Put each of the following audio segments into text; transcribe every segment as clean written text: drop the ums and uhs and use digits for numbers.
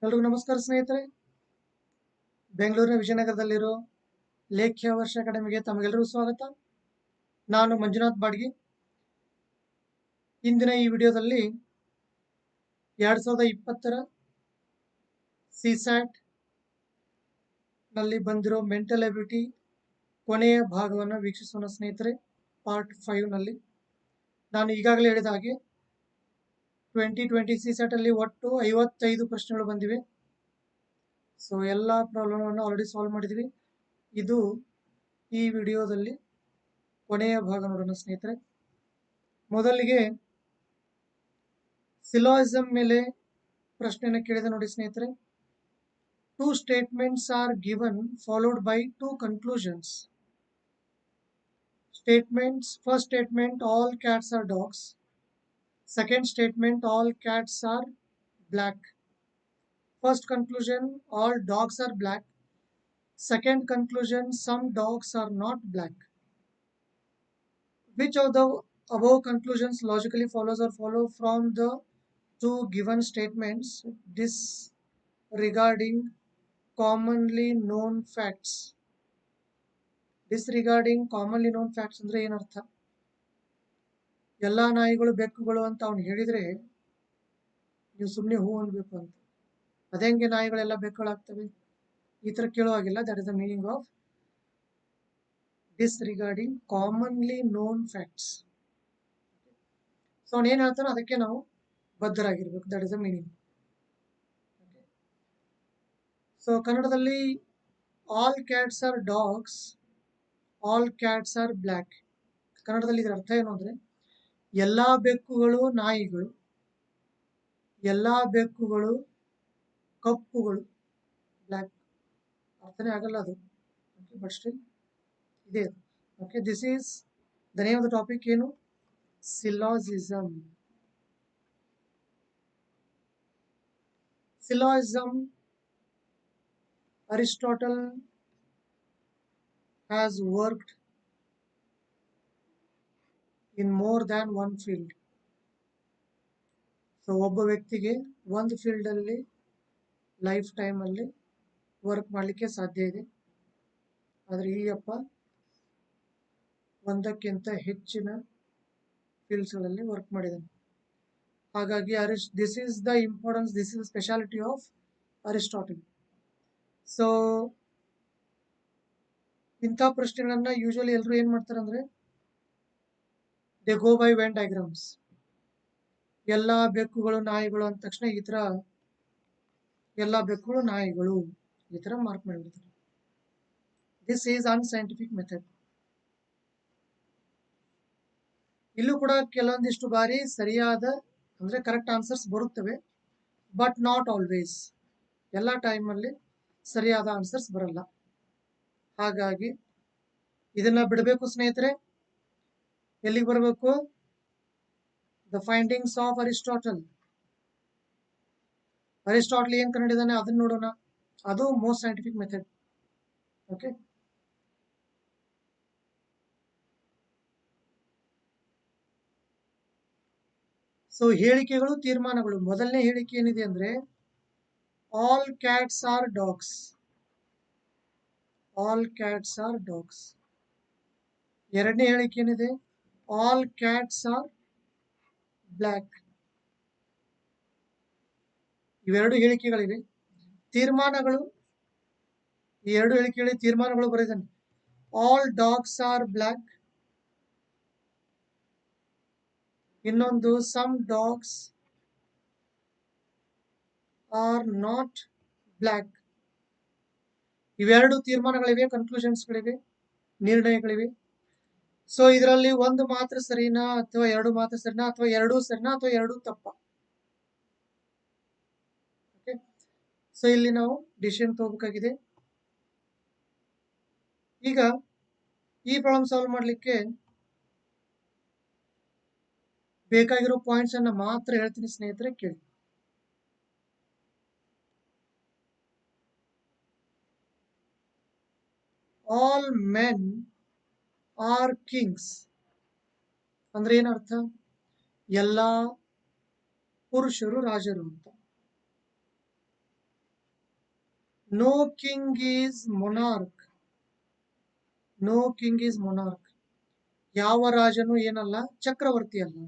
ಎಲ್ರಿಗೂ ನಮಸ್ಕಾರ ಸ್ನೇಹಿತರೆ. ಬೆಂಗಳೂರಿನ ವಿಜಯನಗರದಲ್ಲಿರೋ ಲೇಖ್ಯ ವರ್ಷ ಅಕಾಡೆಮಿಗೆ ತಮಗೆಲ್ಲರಿಗೂ ಸ್ವಾಗತ. ನಾನು ಮಂಜುನಾಥ್ ಬಾಡ್ಗಿ. ಇಂದಿನ ಈ ವಿಡಿಯೋದಲ್ಲಿ 2020 ಸಿಸ್ಯಾಟ್ ನಲ್ಲಿ ಬಂದಿರೋ ಮೆಂಟಲ್ ಎಬಿಲಿಟಿ ಕೊನೆಯ ಭಾಗವನ್ನು ವೀಕ್ಷಿಸೋಣ ಸ್ನೇಹಿತರೆ. ಪಾರ್ಟ್ 5 ನಲ್ಲಿ ನಾನು ಈಗಾಗಲೇ ಹೇಳಿದ ಹಾಗೆ 2020 ಸಿಸ್ಯಾಟ್ ಅಲ್ಲಿ ಒಟ್ಟು 55 ಪ್ರಶ್ನೆಗಳು ಬಂದಿವೆ. ಸೊ ಎಲ್ಲ ಪ್ರಾಬ್ಲಮ್ ಆಲ್ರೆಡಿ ಸಾಲ್ವ್ ಮಾಡಿದ್ವಿ. ಇದು ಈ ವಿಡಿಯೋದಲ್ಲಿ ಕೊನೆಯ ಭಾಗ ನೋಡೋಣ ಸ್ನೇಹಿತರೆ. ಮೊದಲಿಗೆ ಸಿಲಾಜಿಸಮ್ ಮೇಲೆ ಪ್ರಶ್ನೆಯನ್ನು ಕೇಳಿದೆ ನೋಡಿ ಸ್ನೇಹಿತರೆ. 2 statements are given followed by 2 conclusions. Statements: first statement, all cats are dogs. Second statement, all cats are black. First conclusion, all dogs are black. Second conclusion, some dogs are not black. Which of the above conclusions logically follows or follow from the 2 given statements disregarding commonly known facts? Disregarding commonly known facts ಅಂದ್ರೆ ಏನರ್ಥ? ಎಲ್ಲಾ ನಾಯಿಗಳು ಬೆಕ್ಕುಗಳು ಅಂತ ಅವನು ಹೇಳಿದ್ರೆ ನೀವು ಸುಮ್ಮನೆ ಹೂ ಅನ್ಬೇಕು ಅಂತ. ಅದೇಂಗೆ ನಾಯಿಗಳೆಲ್ಲ ಬೆಕ್ಕುಗಳಾಗ್ತವೆ ಈ ತರ ಕೇಳುವಾಗಿಲ್ಲ. That is the meaning of disregarding commonly known facts. So ಅವನು ಏನ್ ಹೇಳ್ತಾನೋ ಅದಕ್ಕೆ ನಾವು ಬದ್ಧರಾಗಿರ್ಬೇಕು. That is the meaning. So ಕನ್ನಡದಲ್ಲಿ all cats are dogs, all cats are black. ಕನ್ನಡದಲ್ಲಿ ಇದರ ಅರ್ಥ ಏನು ಅಂದ್ರೆ ಎಲ್ಲಾ ಬೆಕ್ಕುಗಳು ನಾಯಿಗಳು, ಎಲ್ಲಾ ಬೆಕ್ಕುಗಳು ಕಪ್ಪುಗಳು. ಬ್ಲ್ಯಾಕ್ ಅರ್ಥನೇ ಆಗಲ್ಲ ಅದು, ಬಟ್ ಸ್ಟಿಲ್ ಇದೆ. Okay, this is the name of the topic. ಏನು? ಸಿಲಾಜಿಸಮ್. ಸಿಲಾಜಿಸಮ್ Aristotle has worked in more than one field. So ಒಬ್ಬ ವ್ಯಕ್ತಿಗೆ ಒಂದು ಫೀಲ್ಡ್ ಅಲ್ಲಿ ಲೈಫ್ ಟೈಮ್ ಅಲ್ಲಿ ವರ್ಕ್ ಮಾಡಲಿಕ್ಕೆ ಸಾಧ್ಯ ಇದೆ. ಆದರೆ ಈ ಅಪ್ಪ ಒಂದಕ್ಕಿಂತ ಹೆಚ್ಚಿನ ಫೀಲ್ಡ್ಸ್ಗಳಲ್ಲಿ ವರ್ಕ್ ಮಾಡಿದ್ದಾನೆ. ಹಾಗಾಗಿ this is the importance, this is the speciality of Aristotle. So ಇಂಥ ಪ್ರಶ್ನೆಗಳನ್ನ ಯೂಶುವಲಿ ಎಲ್ಲರೂ ಏನ್ ಮಾಡ್ತಾರೆ ಅಂದ್ರೆ they go by when diagrams. ಎಲ್ಲಾ ಬೆಕ್ಕುಗಳು ನಾಯಿಗಳು ಅಂದ ತಕ್ಷಣ ಈ ತರ ಎಲ್ಲಾ ಬೆಕ್ಕುಗಳು ನಾಯಿಗಳು ಈ ತರ ಮಾರ್ಕ್ ಮಾಡಿಬಿಡ್ತಾರೆ. This is unscientific method. ಇಲ್ಲೂ ಕೂಡ ಕೆಲವೊಂದಿಷ್ಟು ಬಾರಿ ಸರಿಯಾದ ಅಂದ್ರೆ ಕರೆಕ್ಟ್ ಆನ್ಸರ್ಸ್ ಬರುತ್ತವೆ, ಬಟ್ ನಾಟ್ ಆಲ್ವೇಸ್. ಎಲ್ಲ ಟೈಮ್ ಅಲ್ಲಿ ಸರಿಯಾದ ಆನ್ಸರ್ಸ್ ಬರಲ್ಲ. ಹಾಗಾಗಿ ಇದನ್ನ ಬಿಡಬೇಕು ಸ್ನೇಹಿತರೆ. ಎಲ್ಲಿಗೆ ಬರಬೇಕು? The findings of Aristotle. Aristotle ಏನ್ ಕಂಡಿದ್ದಾನೆ ಅದನ್ನ ನೋಡೋಣ. ಅದು most scientific method. Okay, so ಹೇಳಿಕೆಗಳು ತೀರ್ಮಾನಗಳು. ಮೊದಲನೇ ಹೇಳಿಕೆ ಏನಿದೆ ಅಂದ್ರೆ all cats are dogs. All cats are dogs. ಎರಡನೇ ಹೇಳಿಕೆ ಏನಿದೆ? All cats are black. ಇವೆರಡು ಹೇಳಿಕೆಗಳಿವೆ. ತೀರ್ಮಾನಗಳು, ಈ ಎರಡು ಹೇಳಿಕೆಗಳಿಗೆ ತೀರ್ಮಾನಗಳು ಬರೆದಿದ್ದಾನೆ. All dogs are black. ಇನ್ನೊಂದು some dogs are not black. ಇವೆರಡು ತೀರ್ಮಾನಗಳಿವೆ, ಕನ್ಕ್ಲೂಷನ್ಸ್ಗಳಿವೆ, ನಿರ್ಣಯಗಳಿವೆ. ಸೊ ಇದರಲ್ಲಿ ಒಂದು ಮಾತ್ರ ಸರಿನಾ ಅಥವಾ ಎರಡು ಮಾತ್ರ ಸರಿನಾ ಅಥವಾ ಎರಡೂ ಸರಿನಾ ಅಥವಾ ಎರಡೂ ತಪ್ಪ? ಓಕೆ, ಸೊ ಇಲ್ಲಿ ನಾವು ಡಿಸಿಷನ್ ತಗೋಬೇಕಾಗಿದೆ. ಈಗ ಈ ಪ್ರಾಬ್ಲಮ್ ಸಾಲ್ವ್ ಮಾಡಲಿಕ್ಕೆ ಬೇಕಾಗಿರೋ ಪಾಯಿಂಟ್ಸ್ ಅನ್ನ ಮಾತ್ರ ಹೇಳ್ತೀನಿ ಸ್ನೇಹಿತರೆ, ಕೇಳಿ. ಆಲ್ ಮೆನ್ ಆರ್ ಕಿಂಗ್ಸ್ ಅಂದ್ರೆ ಏನರ್ಥ? ಎಲ್ಲಾ ಪುರುಷರು ರಾಜರು ಅಂತ. No king is monarch. No king is monarch. ಯಾವ ರಾಜನು ಏನಲ್ಲ, ಚಕ್ರವರ್ತಿ ಅಲ್ಲ.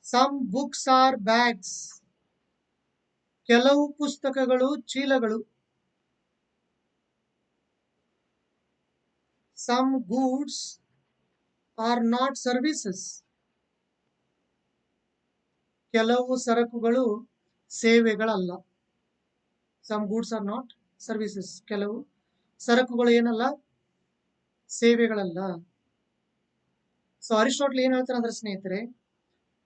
Some books are bags. ಕೆಲವು ಪುಸ್ತಕಗಳು ಚೀಲಗಳು. Some goods are not services. ಕೆಲವು ಸರಕುಗಳು ಸೇವೆಗಳಲ್ಲ. Some goods are not services. ಕೆಲವು ಸರಕುಗಳು ಏನಲ್ಲ, ಸೇವೆಗಳಲ್ಲ. ಸೊ ಅರಿಸ್ಟಾಟಲ್ ಏನ್ ಹೇಳ್ತಾರೆ ಅಂದ್ರೆ ಸ್ನೇಹಿತರೆ,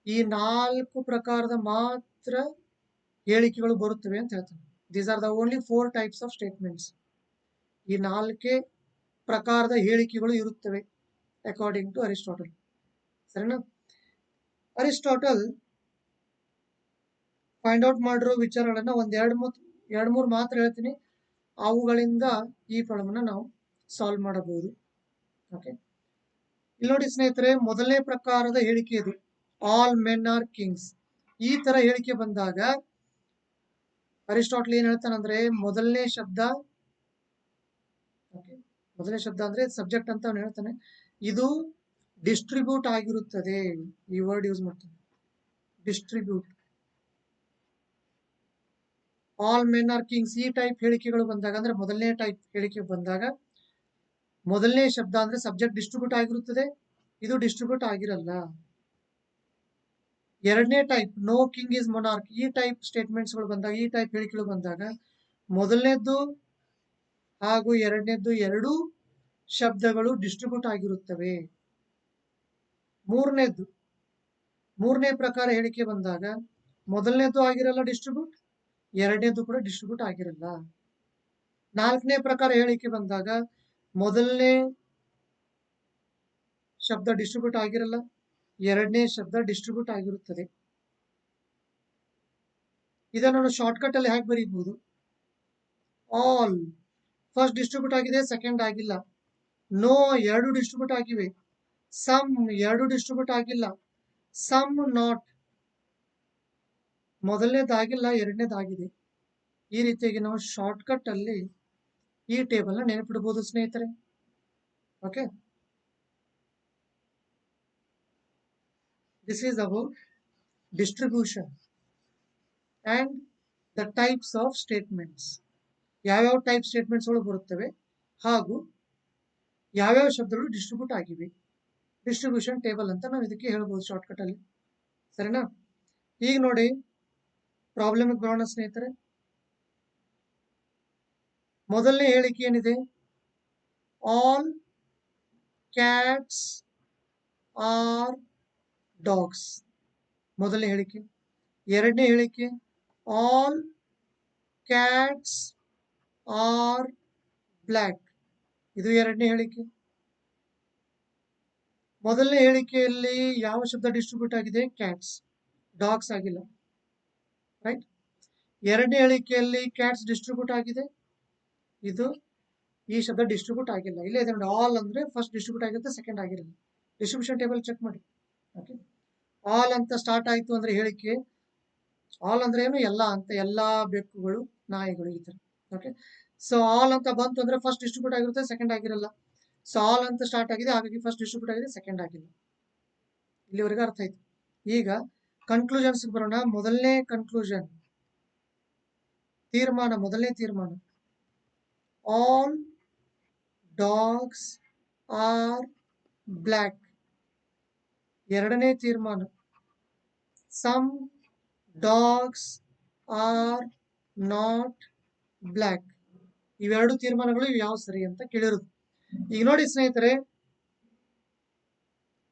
ಈ 4 ಪ್ರಕಾರದ ಮಾತ್ರ ಹೇಳಿಕೆಗಳು ಬರುತ್ತವೆ ಅಂತ ಹೇಳ್ತಾರೆ. These are the only 4 types of statements. ಈ 4 ಪ್ರಕಾರದ ಹೇಳಿಕೆಗಳು ಇರುತ್ತವೆ ಅಕಾರ್ಡಿಂಗ್ ಟು ಅರಿಸ್ಟಾಟಲ್. ಸರಿನಾ? ಅರಿಸ್ಟಾಟಲ್ ಫೈಂಡ್ ಔಟ್ ಮಾಡಿರೋ ವಿಚಾರಗಳನ್ನ ಒಂದ್ ಎರಡು ಮೂರು ಮಾತ್ರ ಹೇಳ್ತೀನಿ. ಅವುಗಳಿಂದ ಈ ಪ್ರಾಬ್ಲಮ್ ಅನ್ನ ನಾವು ಸಾಲ್ವ್ ಮಾಡಬಹುದು. ಓಕೆ, ಇಲ್ಲಿ ನೋಡಿ ಸ್ನೇಹಿತರೆ, ಮೊದಲನೇ ಪ್ರಕಾರದ ಹೇಳಿಕೆ ಇದು, ಆಲ್ ಮೆನ್ ಆರ್ ಕಿಂಗ್ಸ್. ಈ ತರ ಹೇಳಿಕೆ ಬಂದಾಗ ಅರಿಸ್ಟಾಟಲ್ ಏನ್ ಹೇಳ್ತಾನಂದ್ರೆ, ಮೊದಲನೇ ಶಬ್ದ ಅಂದ್ರೆ ಸಬ್ಜೆಕ್ಟ್ ಅಂತ ಅವನು ಹೇಳ್ತಾನೆ, ಇದು ಡಿಸ್ಟ್ರಿಬ್ಯೂಟ್ ಆಗಿರುತ್ತದೆ. ಈ ವರ್ಡ್ ಯೂಸ್ ಮಾಡ್ತಾನೆ, distribute. All men R Kings ಈ ಟೈಪ್ ಹೇಳಿಕೆಗಳು ಬಂದಾಗ, ಅಂದ್ರೆ ಮೊದಲನೇ ಟೈಪ್ ಹೇಳಿಕೆ ಬಂದಾಗ ಮೊದಲನೇ ಶಬ್ದ ಅಂದ್ರೆ ಸಬ್ಜೆಕ್ಟ್ ಡಿಸ್ಟ್ರಿಬ್ಯೂಟ್ ಆಗಿರುತ್ತದೆ, ಇದು ಡಿಸ್ಟ್ರಿಬ್ಯೂಟ್ ಆಗಿರಲ್ಲ. ಎರಡನೇ type no king is monarch, ಈ ಟೈಪ್ ಸ್ಟೇಟ್ಮೆಂಟ್ಸ್ ಗಳು ಬಂದಾಗ, ಈ ಟೈಪ್ ಹೇಳಿಕೆಗಳು ಬಂದಾಗ ಮೊದಲನೇದ್ದು ಹಾಗೂ ಎರಡನೇದ್ದು ಎರಡೂ ಶಬ್ದಗಳು ಡಿಸ್ಟ್ರಿಬ್ಯೂಟ್ ಆಗಿರುತ್ತವೆ. ಮೂರನೇ ಪ್ರಕಾರ ಹೇಳಿಕೆ ಬಂದಾಗ ಮೊದಲನೇದ್ದು ಆಗಿರಲ್ಲ ಡಿಸ್ಟ್ರಿಬ್ಯೂಟ್, ಎರಡನೇದು ಕೂಡ ಡಿಸ್ಟ್ರಿಬ್ಯೂಟ್ ಆಗಿರಲ್ಲ. ನಾಲ್ಕನೇ ಪ್ರಕಾರ ಹೇಳಿಕೆ ಬಂದಾಗ ಮೊದಲನೇ ಶಬ್ದ ಡಿಸ್ಟ್ರಿಬ್ಯೂಟ್ ಆಗಿರಲ್ಲ, ಎರಡನೇ ಶಬ್ದ ಡಿಸ್ಟ್ರಿಬ್ಯೂಟ್ ಆಗಿರುತ್ತದೆ. ಇದನ್ನು ಶಾರ್ಟ್ಕಟ್ ಅಲ್ಲಿ ಹೇಗೆ ಬರೀಬಹುದು? ಆಲ್ ಫಸ್ಟ್ ಡಿಸ್ಟ್ರಿಬ್ಯೂಟ್ ಆಗಿದೆ, ಸೆಕೆಂಡ್ ಆಗಿಲ್ಲ. ನೋ ಎರಡು ಡಿಸ್ಟ್ರಿಬ್ಯೂಟ್ ಆಗಿವೆ. ಸಮ್ ಎರಡು ಡಿಸ್ಟ್ರಿಬ್ಯೂಟ್ ಆಗಿಲ್ಲ. ಸಮ್ ನಾಟ್ ಮೊದಲನೇದಾಗಿಲ್ಲ, ಎರಡನೇದಾಗಿದೆ. ಈ ರೀತಿಯಾಗಿ ನಾವು ಶಾರ್ಟ್ಕಟ್ ಅಲ್ಲಿ ಈ ಟೇಬಲ್ ನ ನೆನಪಿಡಬಹುದು ಸ್ನೇಹಿತರೆ. Okay, this is about distribution and the types of statements. ಯಾವ್ಯಾವ ಟೈಪ್ ಸ್ಟೇಟ್ಮೆಂಟ್ಸ್ ಗಳು ಬರುತ್ತವೆ ಹಾಗೂ ಯಾವ್ಯಾವ ಶಬ್ದಗಳು ಡಿಸ್ಟ್ರಿಬ್ಯೂಟ್ ಆಗಿವೆ. ಡಿಸ್ಟ್ರಿಬ್ಯೂಷನ್ ಟೇಬಲ್ ಅಂತ ನಾವು ಇದಕ್ಕೆ ಹೇಳ್ಬೋದು ಶಾರ್ಟ್ಕಟ್ ಅಲ್ಲಿ. ಸರಿನಾ? ಈಗ ನೋಡಿ ಪ್ರಾಬ್ಲಮ್ ಬರೋಣ ಸ್ನೇಹಿತರೆ. ಮೊದಲನೇ ಹೇಳಿಕೆ ಏನಿದೆ? All cats are dogs. ಮೊದಲನೇ ಹೇಳಿಕೆ. ಎರಡನೇ ಹೇಳಿಕೆ ಆಲ್ ಕ್ಯಾಟ್ಸ್ ಆರ್ ಬ್ಲ್ಯಾಕ್. ಇದು ಎರಡನೇ ಹೇಳಿಕೆ. ಮೊದಲನೇ ಹೇಳಿಕೆಯಲ್ಲಿ ಯಾವ ಶಬ್ದ ಡಿಸ್ಟ್ರಿಬ್ಯೂಟ್ ಆಗಿದೆ? ಕ್ಯಾಟ್ಸ್, ಡಾಗ್ಸ್ ಆಗಿಲ್ಲ. ರೈಟ್. ಎರಡನೇ ಹೇಳಿಕೆಯಲ್ಲಿ ಕ್ಯಾಟ್ಸ್ ಡಿಸ್ಟ್ರಿಬ್ಯೂಟ್ ಆಗಿದೆ, ಇದು ಈ ಶಬ್ದ ಡಿಸ್ಟ್ರಿಬ್ಯೂಟ್ ಆಗಿಲ್ಲ. ಇಲ್ಲೇ ಇದೆ ನೋಡಿ, ಆಲ್ ಅಂದ್ರೆ ಫಸ್ಟ್ ಡಿಸ್ಟ್ರಿಬ್ಯೂಟ್ ಆಗಿರುತ್ತೆ, ಸೆಕೆಂಡ್ ಆಗಿರಲ್ಲ. ಡಿಸ್ಟ್ರಿಬ್ಯೂಷನ್ ಟೇಬಲ್ ಚೆಕ್ ಮಾಡಿ. ಓಕೆ, ಆಲ್ ಅಂತ ಸ್ಟಾರ್ಟ್ ಆಯ್ತು ಅಂದ್ರೆ ಹೇಳಿಕೆ, ಆಲ್ ಅಂದ್ರೆ ಏನು? ಎಲ್ಲ ಅಂತ, ಎಲ್ಲಾ ಬೆಕ್ಕುಗಳು, ನಾಯಿಗಳು, ಈ ತರ. ಓಕೆ, ಸೊ ಆಲ್ ಅಂತ ಬಂತು ಅಂದ್ರೆ ಫಸ್ಟ್ ಡಿಸ್ಟ್ರಿಬ್ಯೂಟ್ ಆಗಿರುತ್ತೆ, ಸೆಕೆಂಡ್ ಆಗಿರಲ್ಲ. ಸೊ ಆಲ್ ಅಂತ ಸ್ಟಾರ್ಟ್ ಆಗಿದೆ, ಹಾಗಾಗಿ ಫಸ್ಟ್ ಡಿಸ್ಟ್ರಿಬ್ಯೂಟ್ ಆಗಿದೆ, ಸೆಕೆಂಡ್ ಆಗಿಲ್ಲ. ಇಲ್ಲಿವರೆಗೆ ಅರ್ಥ ಆಯ್ತು. ಈಗ ಕನ್ಕ್ಲೂಷನ್ಸ್ ಬರೋಣ. ಮೊದಲನೇ ಕನ್ಕ್ಲೂಷನ್, ತೀರ್ಮಾನ, ಮೊದಲನೇ ತೀರ್ಮಾನ, ಆಲ್ ಡಾಗ್ಸ್ ಆರ್ ಬ್ಲ್ಯಾಕ್. ಎರಡನೇ ತೀರ್ಮಾನ, some dogs are not black. ಇವೆರಡು ತೀರ್ಮಾನಗಳು ಯಾವ ಸರಿ ಅಂತ ಕೇಳಿರೋದು. ಈಗ ನೋಡಿ ಸ್ನೇಹಿತರೆ,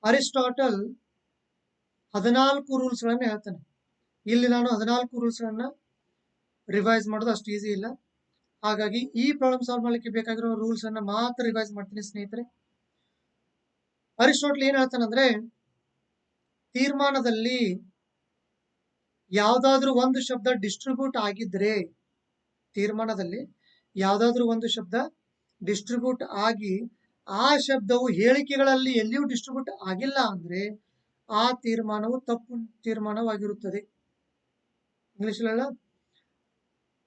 ಅರಿಸ್ಟಾಟಲ್ 14 ರೂಲ್ಸ್ ಗಳನ್ನ ಹೇಳ್ತಾನೆ. ಇಲ್ಲಿ ನಾನು 14 ರೂಲ್ಸ್ ಗಳನ್ನ ರಿವೈಸ್ ಮಾಡೋದು ಅಷ್ಟು ಈಸಿ ಇಲ್ಲ, ಹಾಗಾಗಿ ಈ ಪ್ರಾಬ್ಲಮ್ ಸಾಲ್ವ್ ಮಾಡ್ಲಿಕ್ಕೆ ಬೇಕಾಗಿರೋ ರೂಲ್ಸ್ ಅನ್ನ ಮಾತ್ರ ರಿವೈಸ್ ಮಾಡ್ತೀನಿ ಸ್ನೇಹಿತರೆ. ಅರಿಸ್ಟಾಟಲ್ ಏನ್ ಹೇಳ್ತಾನಂದ್ರೆ, ತೀರ್ಮಾನದಲ್ಲಿ ಯಾವ್ದಾದ್ರೂ ಒಂದು ಶಬ್ದ ಡಿಸ್ಟ್ರಿಬ್ಯೂಟ್ ಆಗಿದ್ರೆ, ತೀರ್ಮಾನದಲ್ಲಿ ಯಾವ್ದಾದ್ರೂ ಒಂದು ಶಬ್ದ ಡಿಸ್ಟ್ರಿಬ್ಯೂಟ್ ಆಗಿ ಆ ಶಬ್ದವು ಹೇಳಿಕೆಗಳಲ್ಲಿ ಎಲ್ಲಿಯೂ ಡಿಸ್ಟ್ರಿಬ್ಯೂಟ್ ಆಗಿಲ್ಲ ಅಂದ್ರೆ ಆ ತೀರ್ಮಾನವು ತಪ್ಪು ತೀರ್ಮಾನವಾಗಿರುತ್ತದೆ. ಇಂಗ್ಲಿಷ್ ಅಲ್ಲ,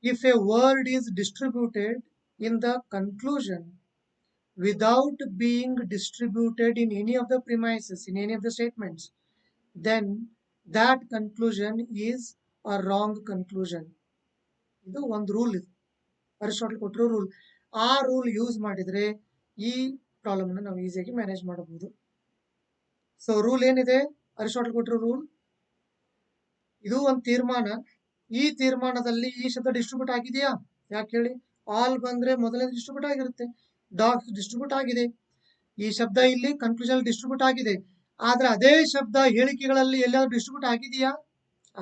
If a word is distributed in the conclusion without being distributed in any of the premises, in any of the statements, then that conclusion is a wrong conclusion. ಇದು ಒಂದು ರೂಲ್. ಇದು Aristotle ಕೊಟ್ಟಿರೋ rule. ಆ rule use ಮಾಡಿದ್ರೆ ಈ problem ನಾವು ಈಸಿಯಾಗಿ manage ಮಾಡಬಹುದು. ಸೊ ರೂಲ್ ಏನಿದೆ, ಅರಿಸ್ಟಾಟಲ್ ಕೊಟ್ಟಿರೋ ರೂಲ್, ಇದು ಒಂದು ತೀರ್ಮಾನ. ಈ ತೀರ್ಮಾನದಲ್ಲಿ ಈ ಶಬ್ದ ಡಿಸ್ಟ್ರಿಬ್ಯೂಟ್ ಆಗಿದೆಯಾ? ಯಾಕೆ ಹೇಳಿ, ಆಲ್ ಬಂದ್ರೆ ಮೊದಲನೇ ಡಿಸ್ಟ್ರಿಬ್ಯೂಟ್ ಆಗಿರುತ್ತೆ. ಡಾಗ್ಸ್ ಡಿಸ್ಟ್ರಿಬ್ಯೂಟ್ ಆಗಿದೆ. ಈ ಶಬ್ದ ಇಲ್ಲಿ ಕನ್ಕ್ಲೂಷನ್ ಡಿಸ್ಟ್ರಿಬ್ಯೂಟ್ ಆಗಿದೆ. ಆದ್ರೆ ಅದೇ ಶಬ್ದ ಹೇಳಿಕೆಗಳಲ್ಲಿ ಎಲ್ಲಾದ್ರೂ ಡಿಸ್ಟ್ರಿಬ್ಯೂಟ್ ಆಗಿದೆಯಾ?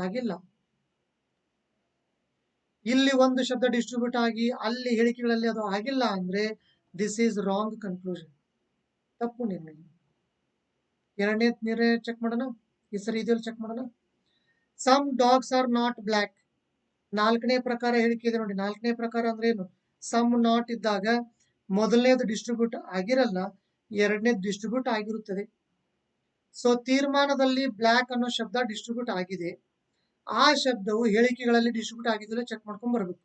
ಆಗಿಲ್ಲ. ಇಲ್ಲಿ ಒಂದು ಶಬ್ದ ಡಿಸ್ಟ್ರಿಬ್ಯೂಟ್ ಆಗಿ ಅಲ್ಲಿ ಹೇಳಿಕೆಗಳಲ್ಲಿ ಅದು ಆಗಿಲ್ಲ ಅಂದ್ರೆ ದಿಸ್ ಈಸ್ ರಾಂಗ್ ಕನ್ಕ್ಲೂಷನ್, ತಪ್ಪು ನಿರ್ಣಯ. ಎರಡನೇ ನಿರ್ಣಯ ಚೆಕ್ ಮಾಡೋಣ. ಈ ಸರಿ ಇದೆಲ್ಲ ಚೆಕ್ ಮಾಡೋಣ. Some dogs are not black. ನಾಲ್ಕನೇ ಪ್ರಕಾರ ಹೇಳಿಕೆ ಇದೆ ನೋಡಿ. ನಾಲ್ಕನೇ ಪ್ರಕಾರ ಅಂದ್ರೆ ಏನು? ಸಮ್ ನಾಟ್ ಇದ್ದಾಗ ಮೊದಲನೇದು ಡಿಸ್ಟ್ರಿಬ್ಯೂಟ್ ಆಗಿರಲ್ಲ, ಎರಡನೇದು ಡಿಸ್ಟ್ರಿಬ್ಯೂಟ್ ಆಗಿರುತ್ತದೆ. ಸೊ ತೀರ್ಮಾನದಲ್ಲಿ ಬ್ಲ್ಯಾಕ್ ಅನ್ನೋ ಶಬ್ದ ಡಿಸ್ಟ್ರಿಬ್ಯೂಟ್ ಆಗಿದೆ. ಆ ಶಬ್ದವು ಹೇಳಿಕೆಗಳಲ್ಲಿ ಡಿಸ್ಟ್ರಿಬ್ಯೂಟ್ ಆಗಿದ್ರೆ ಚೆಕ್ ಮಾಡ್ಕೊಂಡ್ ಬರ್ಬೇಕು.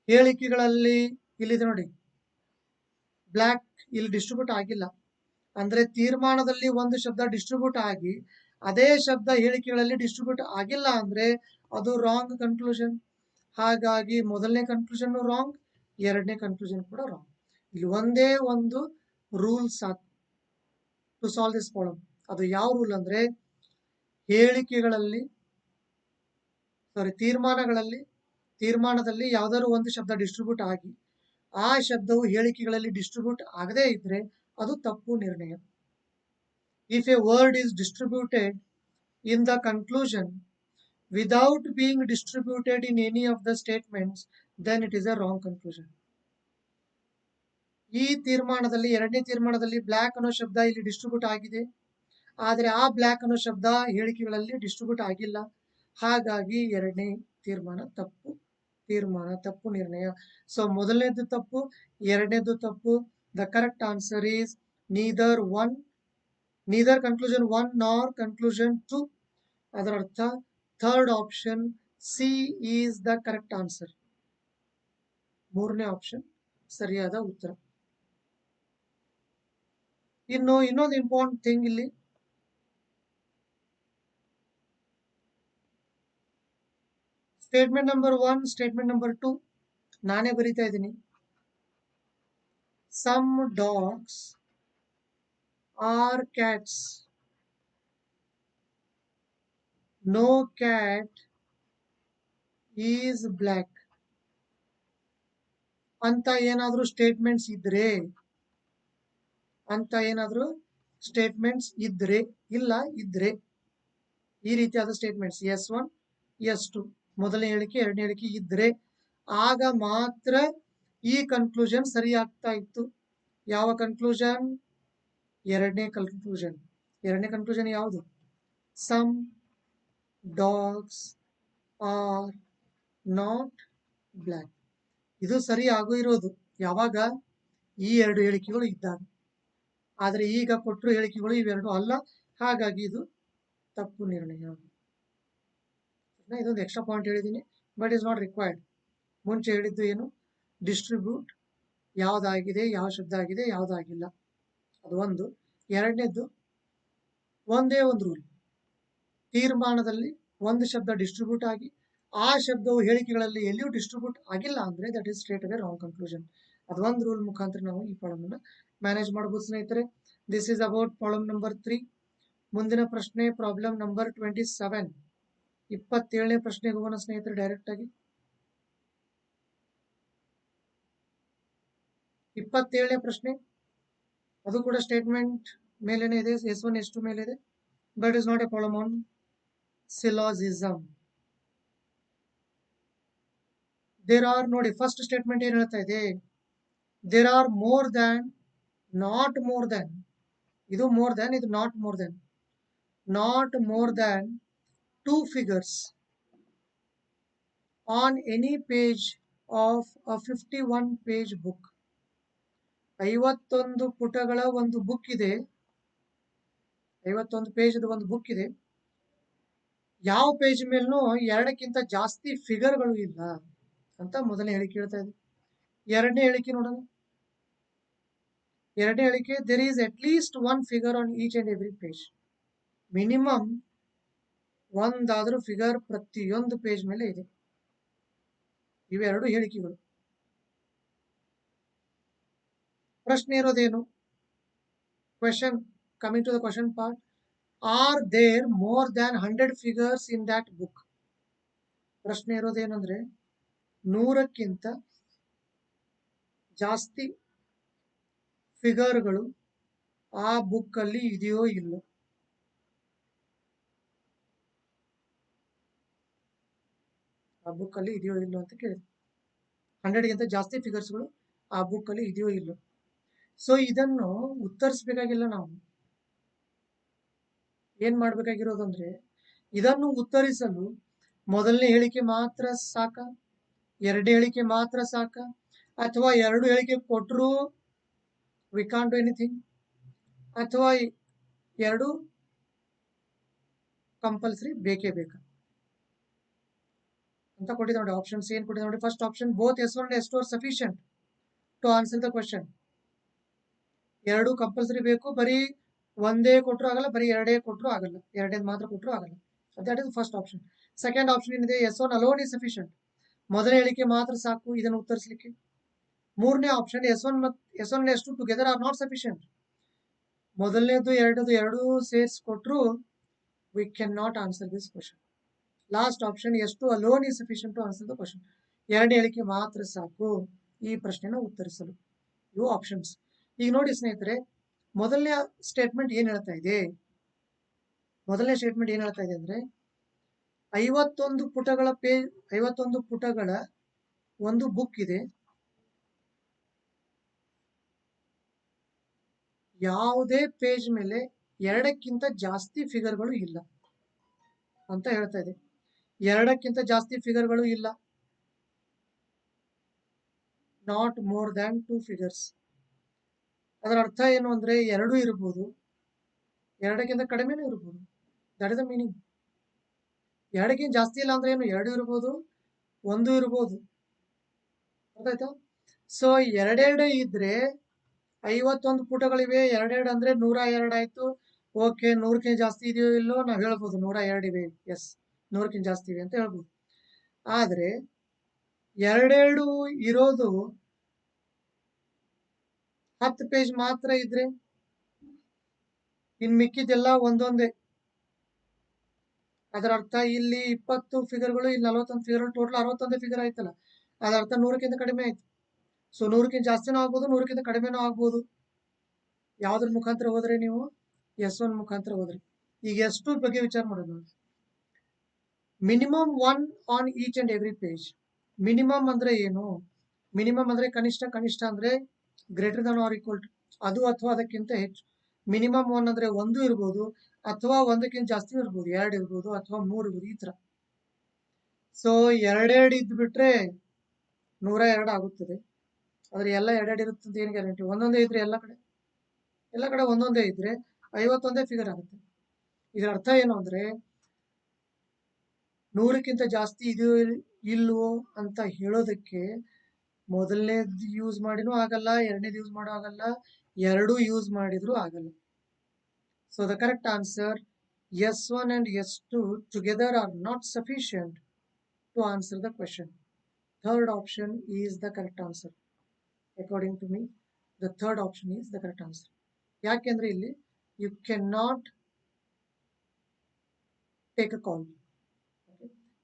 ಹೇಳಿಕೆಗಳಲ್ಲಿ ಇಲ್ಲಿದೆ ನೋಡಿ, ಬ್ಲ್ಯಾಕ್ ಇಲ್ಲಿ ಡಿಸ್ಟ್ರಿಬ್ಯೂಟ್ ಆಗಿಲ್ಲ. ಅಂದ್ರೆ ತೀರ್ಮಾನದಲ್ಲಿ ಒಂದು ಶಬ್ದ ಡಿಸ್ಟ್ರಿಬ್ಯೂಟ್ ಆಗಿ ಅದೇ ಶಬ್ದ ಹೇಳಿಕೆಗಳಲ್ಲಿ ಡಿಸ್ಟ್ರಿಬ್ಯೂಟ್ ಆಗಿಲ್ಲ ಅಂದ್ರೆ ಅದು ರಾಂಗ್ ಕನ್ಕ್ಲೂಷನ್. ಹಾಗಾಗಿ ಮೊದಲನೇ ಕನ್ಕ್ಲೂಷನ್ ರಾಂಗ್, ಎರಡನೇ ಕನ್ಕ್ಲೂಷನ್ ಕೂಡ ರಾಂಗ್. ಇಲ್ಲಿ ಒಂದೇ ಒಂದು ರೂಲ್ ಸಾಕು ಟು ಸಾಲ್ವ್ ದಿಸ್ ಪ್ರಾಬ್ಲಮ್. ಅದು ಯಾವ ರೂಲ್ ಅಂದ್ರೆ, ಹೇಳಿಕೆಗಳಲ್ಲಿ ತೀರ್ಮಾನದಲ್ಲಿ ಯಾವ್ದಾದ್ರು ಒಂದು ಶಬ್ದ ಡಿಸ್ಟ್ರಿಬ್ಯೂಟ್ ಆಗಿ ಆ ಶಬ್ದವು ಹೇಳಿಕೆಗಳಲ್ಲಿ ಡಿಸ್ಟ್ರಿಬ್ಯೂಟ್ ಆಗದೇ ಇದ್ರೆ ಅದು ತಪ್ಪು ನಿರ್ಣಯ. If a word is distributed in the conclusion without being distributed in any of the statements then it is a wrong conclusion. ಈ ತೀರ್ಮಾನದಲ್ಲಿ, ಎರಡನೇ ತೀರ್ಮಾನದಲ್ಲಿ ಬ್ಲ್ಯಾಕ್ ಅನ್ನೋ ಶಬ್ದ ಇಲ್ಲಿ ಡಿಸ್ಟ್ರಿಬ್ಯೂಟ್ ಆಗಿದೆ, ಆದ್ರೆ ಆ ಬ್ಲ್ಯಾಕ್ ಅನ್ನೋ ಶಬ್ದ ಹೇಳಿಕೆಗಳಲ್ಲಿ ಡಿಸ್ಟ್ರಿಬ್ಯೂಟ್ ಆಗಿಲ್ಲ. ಹಾಗಾಗಿ ಎರಡನೇ ತೀರ್ಮಾನ ತಪ್ಪು ನಿರ್ಣಯ. ಸೊ ಮೊದಲನೇದು ತಪ್ಪು, ಎರಡನೇದು ತಪ್ಪು. The correct answer is neither conclusion 1 nor conclusion 2. ಅದರ ಅರ್ಥ third option C is the correct answer. ಮೂರನೇ ಆಪ್ಷನ್ ಸರಿಯಾದ ಉತ್ತರ. ಇನ್ನೊಂದು ಇಂಪಾರ್ಟೆಂಟ್ ಥಿಂಗ್ ಇಲ್ಲಿ, ಸ್ಟೇಟ್ಮೆಂಟ್ ನಂಬರ್ 1, ಸ್ಟೇಟ್ಮೆಂಟ್ ನಂಬರ್ 2 ನಾನೇ ಬರೀತಾ ಇದ್ದೀನಿ. Some dogs are cats, no cat is black ಅಂತ ಏನಾದ್ರೂ ಸ್ಟೇಟ್ಮೆಂಟ್ಸ್ ಇದ್ರೆ, ಇಲ್ಲ ಇದ್ರೆ ಈ ರೀತಿಯಾದ ಸ್ಟೇಟ್ಮೆಂಟ್ಸ್ S1 S2 ಮೊದಲನೇ ಹೇಳಿಕೆ ಎರಡನೇ ಹೇಳಿಕೆ ಇದ್ರೆ ಆಗ ಮಾತ್ರ ಈ ಕನ್ಕ್ಲೂಷನ್ ಸರಿ ಆಗ್ತಾ ಇತ್ತು. ಯಾವ ಕನ್ಕ್ಲೂಷನ್? ಎರಡನೇ ಕನ್ಕ್ಲೂಷನ್ ಯಾವುದು? Some dogs are not black. ಇದು ಸರಿ ಆಗೋ ಇರೋದು ಯಾವಾಗ? ಈ ಎರಡು ಹೇಳಿಕೆಗಳು ಇದ್ದಾಗ. ಆದ್ರೆ ಈಗ ಕೊಟ್ಟರು ಹೇಳಿಕೆಗಳು ಇವೆರಡು ಅಲ್ಲ, ಹಾಗಾಗಿ ಇದು ತಪ್ಪು ನಿರ್ಣಯ. ಇದೊಂದು ಎಕ್ಸ್ಟ್ರಾ ಪಾಯಿಂಟ್ ಹೇಳಿದ್ದೀನಿ, ಬಟ್ ಇಸ್ ನಾಟ್ ರಿಕ್ವೈರ್ಡ್. ಮುಂಚೆ ಹೇಳಿದ್ದು ಏನು? ಡಿಸ್ಟ್ರಿಬ್ಯೂಟ್ ಯಾವ್ದಾಗಿದೆ, ಯಾವ ಶಬ್ದ ಆಗಿದೆ, ಯಾವ್ದಾಗಿಲ್ಲ, ಅದು ಒಂದು. ಎರಡನೇದ್ದು ಒಂದೇ ಒಂದು ರೂಲ್, ತೀರ್ಮಾನದಲ್ಲಿ ಒಂದು ಶಬ್ದ ಡಿಸ್ಟ್ರಿಬ್ಯೂಟ್ ಆಗಿ ಆ ಶಬ್ದವು ಹೇಳಿಕೆಗಳಲ್ಲಿ ಎಲ್ಲಿಯೂ ಡಿಸ್ಟ್ರಿಬ್ಯೂಟ್ ಆಗಿಲ್ಲ ಅಂದ್ರೆ that is straight away wrong conclusion. ಅದೊಂದು ರೂಲ್ ಮುಖಾಂತರ ನಾವು ಈ ಪ್ರಾಬ್ಲಮ್ ಅನ್ನ ಮ್ಯಾನೇಜ್ ಮಾಡಬಹುದು ಸ್ನೇಹಿತರೆ. This is about problem number 3. ಮುಂದಿನ ಪ್ರಶ್ನೆ ಪ್ರಾಬ್ಲಮ್ ನಂಬರ್ 27. 27ನೇ ಪ್ರಶ್ನೆಗೆ ಹೋಗೋಣ ಸ್ನೇಹಿತರೆ ಡೈರೆಕ್ಟ್ ಆಗಿ. 27ನೇ ಪ್ರಶ್ನೆ ಅದು ಕೂಡ ಸ್ಟೇಟ್ಮೆಂಟ್ ಮೇಲೇನೆ ಇದೆ, S1 S2 ಮೇಲೆ ಇದೆ, but is not a problem on syllogism. There are, ನೋಡಿ ಫಸ್ಟ್ ಸ್ಟೇಟ್ಮೆಂಟ್ ಏನ್ ಹೇಳ್ತಾ ಇದೆ? There are more than, not more than, ಇದು ಮೋರ್ ದ್ಯಾನ್, ಇದು not more than. Not more than 2 figures on any page of a 51 page book. 51 ಪುಟಗಳ ಒಂದು book ಇದೆ, 51 page ಒಂದು ಬುಕ್ ಇದೆ. ಯಾವ ಪೇಜ್ ಮೇಲೂ ಎರಡಕ್ಕಿಂತ ಜಾಸ್ತಿ ಫಿಗರ್ಗಳು ಇಲ್ಲ. ಅಂತ ಮೊದಲನೇ ಹೇಳಿಕೆ ಹೇಳ್ತಾ ಇದೆ. ಎರಡನೇ ಹೇಳಿಕೆ ನೋಡೋಣ. ಎರಡನೇ ಹೇಳಿಕೆ, there is at least one figure on each and every page. Minimum ಒಂದಾದ್ರೂ ಫಿಗರ್ ಪ್ರತಿಯೊಂದು ಪೇಜ್ ಮೇಲೆ ಇದೆ. ಇವೆರಡು ಹೇಳಿಕೆಗಳು. ಪ್ರಶ್ನೆ ಇರೋದೇನು? Question, coming to the question part, are there more than 100 figures in that book? ಪ್ರಶ್ನೆ ಇರೋದೇನಂದ್ರೆ 100ಕ್ಕಿಂತ ಜಾಸ್ತಿ ಫಿಗರ್ಗಳು ಆ ಬುಕ್ ಅಲ್ಲಿ ಇದೆಯೋ ಇಲ್ಲೋ? ಆ ಬುಕ್ ಅಲ್ಲಿ ಇದೆಯೋ ಇಲ್ಲೋ ಅಂತ ಕೇಳಿದೆ. 100ಗಿಂತ ಜಾಸ್ತಿ ಫಿಗರ್ಸ್ಗಳು ಆ ಬುಕ್ ಅಲ್ಲಿ ಇದೆಯೋ ಇಲ್ಲೋ? ಸೊ ಇದನ್ನು ಉತ್ತರಿಸಬೇಕಾಗಿಲ್ಲ. ನಾವು ಏನ್ ಮಾಡ್ಬೇಕಾಗಿರೋದು ಅಂದ್ರೆ, ಇದನ್ನು ಉತ್ತರಿಸಲು ಮೊದಲನೇ ಹೇಳಿಕೆ ಮಾತ್ರ ಸಾಕ, ಎರಡನೇ ಹೇಳಿಕೆ ಮಾತ್ರ ಸಾಕ, ಅಥವಾ ಎರಡು ಹೇಳಿಕೆ ಕೊಟ್ಟರು ವಿ ಕಾಂಟ್ ಡು ಎನಿಥಿಂಗ್, ಅಥವಾ ಎರಡು ಕಂಪಲ್ಸರಿ ಬೇಕೇ ಬೇಕಾ ಅಂತ ಕೊಟ್ಟಿದ್ದೆ ನೋಡಿ. ಆಪ್ಷನ್ಸ್ ಏನ್ ಕೊಟ್ಟಿದ್ದೆ ನೋಡಿ. First option, both S1 and S2 are sufficient to answer the question. ಎರಡು ಕಂಪಲ್ಸರಿ ಬೇಕು, ಬರೀ ಒಂದೇ ಕೊಟ್ಟರು ಆಗಲ್ಲ, ಬರೀ ಎರಡೇ ಕೊಟ್ಟರು ಆಗಲ್ಲ, ಎರಡೇ ಮಾತ್ರ ಕೊಟ್ಟರು ಆಗಲ್ಲ. That is first option. Second option ಏನಿದೆ, S1 ಅಲೋನ್ ಇಸ್ ಸಫಿಷಿಯಂಟ್, ಮೊದಲ ಹೇಳಿಕೆ ಮಾತ್ರ ಸಾಕು ಇದನ್ನು ಉತ್ತರಿಸಲಿಕ್ಕೆ. ಮೂರನೇ option, S1 and S2 together are not sufficient, ಮೊದಲನೇದು ಎರಡು ಸೇರಿಸ್ಕೊಟ್ರು we can not answer this question. Last option, S2 alone is sufficient to answer the question, ಎರಡನೇ ಹೇಳಿಕೆ ಮಾತ್ರ ಸಾಕು ಈ ಪ್ರಶ್ನೆನ ಉತ್ತರಿಸಲು. ಇವು ಆಪ್ಷನ್ಸ್. ಈಗ ನೋಡಿ ಸ್ನೇಹಿತರೆ, ಮೊದಲನೇ ಸ್ಟೇಟ್ಮೆಂಟ್ ಏನ್ ಹೇಳ್ತಾ ಇದೆ? ಮೊದಲನೇ ಸ್ಟೇಟ್ಮೆಂಟ್ ಏನ್ ಹೇಳ್ತಾ ಇದೆ ಅಂದ್ರೆ, 51 ಪುಟಗಳ ಒಂದು ಬುಕ್ ಇದೆ, ಯಾವುದೇ ಪೇಜ್ ಮೇಲೆ ಎರಡಕ್ಕಿಂತ ಜಾಸ್ತಿ ಫಿಗರ್ಗಳು ಇಲ್ಲ ಅಂತ ಹೇಳ್ತಾ ಇದೆ. ಎರಡಕ್ಕಿಂತ ಜಾಸ್ತಿ ಫಿಗರ್ಗಳು ಇಲ್ಲ, ನಾಟ್ ಮೋರ್ ದ್ಯಾನ್ 2 ಫಿಗರ್ಸ್. ಅದರ ಅರ್ಥ ಏನು ಅಂದ್ರೆ, ಎರಡು ಇರಬಹುದು, ಎರಡಕ್ಕಿಂತ ಕಡಿಮೆನೂ ಇರಬಹುದು. That is the meaning. ಎರಡಕ್ಕಿಂತ ಜಾಸ್ತಿ ಇಲ್ಲ ಅಂದ್ರೆ ಏನು? ಎರಡು ಇರಬಹುದು, ಒಂದು ಇರಬಹುದು. ಅರ್ಥ ಆಯ್ತಾ? ಸೊ ಎರಡೆರಡು ಇದ್ರೆ 51 ಪುಟಗಳಿವೆ, ಎರಡೆರಡು ಅಂದ್ರೆ 102 ಆಯ್ತು. ಓಕೆ, 100ಕ್ಕಿಂತ ಜಾಸ್ತಿ ಇದೆಯೋ ಇಲ್ಲೋ ನಾವು ಹೇಳ್ಬೋದು, 102 ಇವೆ, ಎಸ್ 100ಕ್ಕಿಂತ ಜಾಸ್ತಿ ಇವೆ ಅಂತ ಹೇಳ್ಬೋದು. ಆದ್ರೆ ಎರಡೆರಡು ಇರೋದು 10 ಪೇಜ್ ಮಾತ್ರ ಇದ್ರೆ, ಇನ್ ಮಿಕ್ಕಿದೆಲ್ಲ ಒಂದೊಂದೇ. ಅದರ ಅರ್ಥ ಇಲ್ಲಿ 20 ಫಿಗರ್ಗಳು, ಇಲ್ಲಿ 41 ಫಿಗರ್ಗಳು, ಟೋಟಲ್ 61 ಫಿಗರ್ ಆಯ್ತಲ್ಲ. ಅದರ ಅರ್ಥ 100ಕ್ಕಿಂತ ಕಡಿಮೆ ಆಯ್ತು. ಸೊ 100ಕ್ಕಿಂತ ಜಾಸ್ತಿನೂ ಆಗ್ಬೋದು, 100ಕ್ಕಿಂತ ಕಡಿಮೆನೂ ಆಗ್ಬೋದು. ಯಾವ್ದ್ರ ಮುಖಾಂತರ ಹೋದ್ರೆ ನೀವು? S1 ಮುಖಾಂತರ ಹೋದ್ರಿ. ಈಗ S2 ಬಗ್ಗೆ ವಿಚಾರ ಮಾಡೋಣ. Minimum one on each and every page. Minimum ಅಂದ್ರೆ ಏನು? ಮಿನಿಮಮ್ ಅಂದ್ರೆ ಕನಿಷ್ಠ, ಕನಿಷ್ಠ ಅಂದ್ರೆ greater than or equal to, ಅದು ಅಥವಾ ಅದಕ್ಕಿಂತ ಹೆಚ್ಚು. ಮಿನಿಮಮ್ ಒನ್ ಅಂದ್ರೆ ಒಂದು ಇರ್ಬೋದು, ಅಥವಾ ಒಂದಕ್ಕಿಂತ ಜಾಸ್ತಿ ಇರ್ಬೋದು, 2 ಇರ್ಬೋದು, ಅಥವಾ 3 ಇರ್ಬೋದು, ಈ ತರ. ಸೊ ಎರಡೆರಡು ಇದ್ಬಿಟ್ರೆ 102 ಆಗುತ್ತದೆ. ಆದ್ರೆ ಎಲ್ಲ ಎರಡೆರಡು ಇರುತ್ತೆ ಅಂತ ಏನು ಗ್ಯಾರಂಟಿ? ಒಂದೊಂದೇ ಇದ್ರೆ ಎಲ್ಲ ಕಡೆ ಒಂದೊಂದೇ ಇದ್ರೆ 51 ಫಿಗರ್ ಆಗುತ್ತೆ. ಇದರ ಅರ್ಥ ಏನು ಅಂದ್ರೆ, 100ಕ್ಕಿಂತ ಜಾಸ್ತಿ ಇದೆಯೋ ಇಲ್ವೋ ಅಂತ ಹೇಳೋದಕ್ಕೆ ಮೊದಲನೇದು ಯೂಸ್ ಮಾಡಿನೂ ಆಗಲ್ಲ, ಎರಡನೇದು ಯೂಸ್ ಮಾಡೋ ಆಗಲ್ಲ, ಎರಡೂ ಯೂಸ್ ಮಾಡಿದ್ರು ಆಗಲ್ಲ. So the correct answer, S1 and S2 together are not sufficient to answer the question. Third option is the correct answer. According to me, the third option is the correct answer. ಯಾಕೆಂದ್ರೆ ಇಲ್ಲಿ you cannot take a call.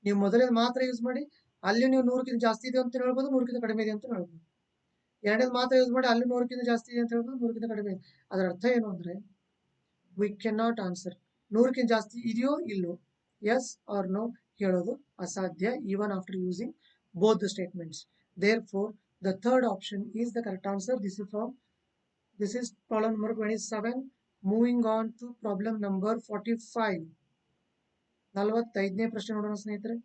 ನೀವು ಮೊದಲನೇದು ಮಾತ್ರ use ಮಾಡಿ, ಅಲ್ಲಿ ನೀವು 100ಕ್ಕಿಂತ ಜಾಸ್ತಿ ಇದೆ ಅಂತ ಹೇಳ್ಬೋದು, 100ಕ್ಕಿಂತ ಕಡಿಮೆ ಇದೆ ಅಂತ ಹೇಳ್ಬೋದು. ಎರಡನೇದು ಮಾತ್ರ ಯೂಸ್ ಮಾಡಿ, ಅಲ್ಲಿ 100ಕ್ಕಿಂತ ಜಾಸ್ತಿ ಇದೆ ಅಂತ ಹೇಳ್ಬೋದು, 100ಕ್ಕಿಂತ ಕಡಿಮೆ ಇದೆ. ಅದರ ಅರ್ಥ ಏನು ಅಂದ್ರೆ, ವಿ ಕ್ಯಾನ್ ನಾಟ್ ಆನ್ಸರ್ 100ಕ್ಕಿಂತ ಜಾಸ್ತಿ ಇದೆಯೋ ಇಲ್ಲೋ, ಎಸ್ ಆರ್ ನೋ ಹೇಳೋದು ಅಸಾಧ್ಯ, even after using both the statements. Therefore, the third option is the correct answer. This is problem number 27. Moving on to problem number 45. 45ನೇ ಪ್ರಶ್ನೆ ನೋಡೋಣ ಸ್ನೇಹಿತರೆ.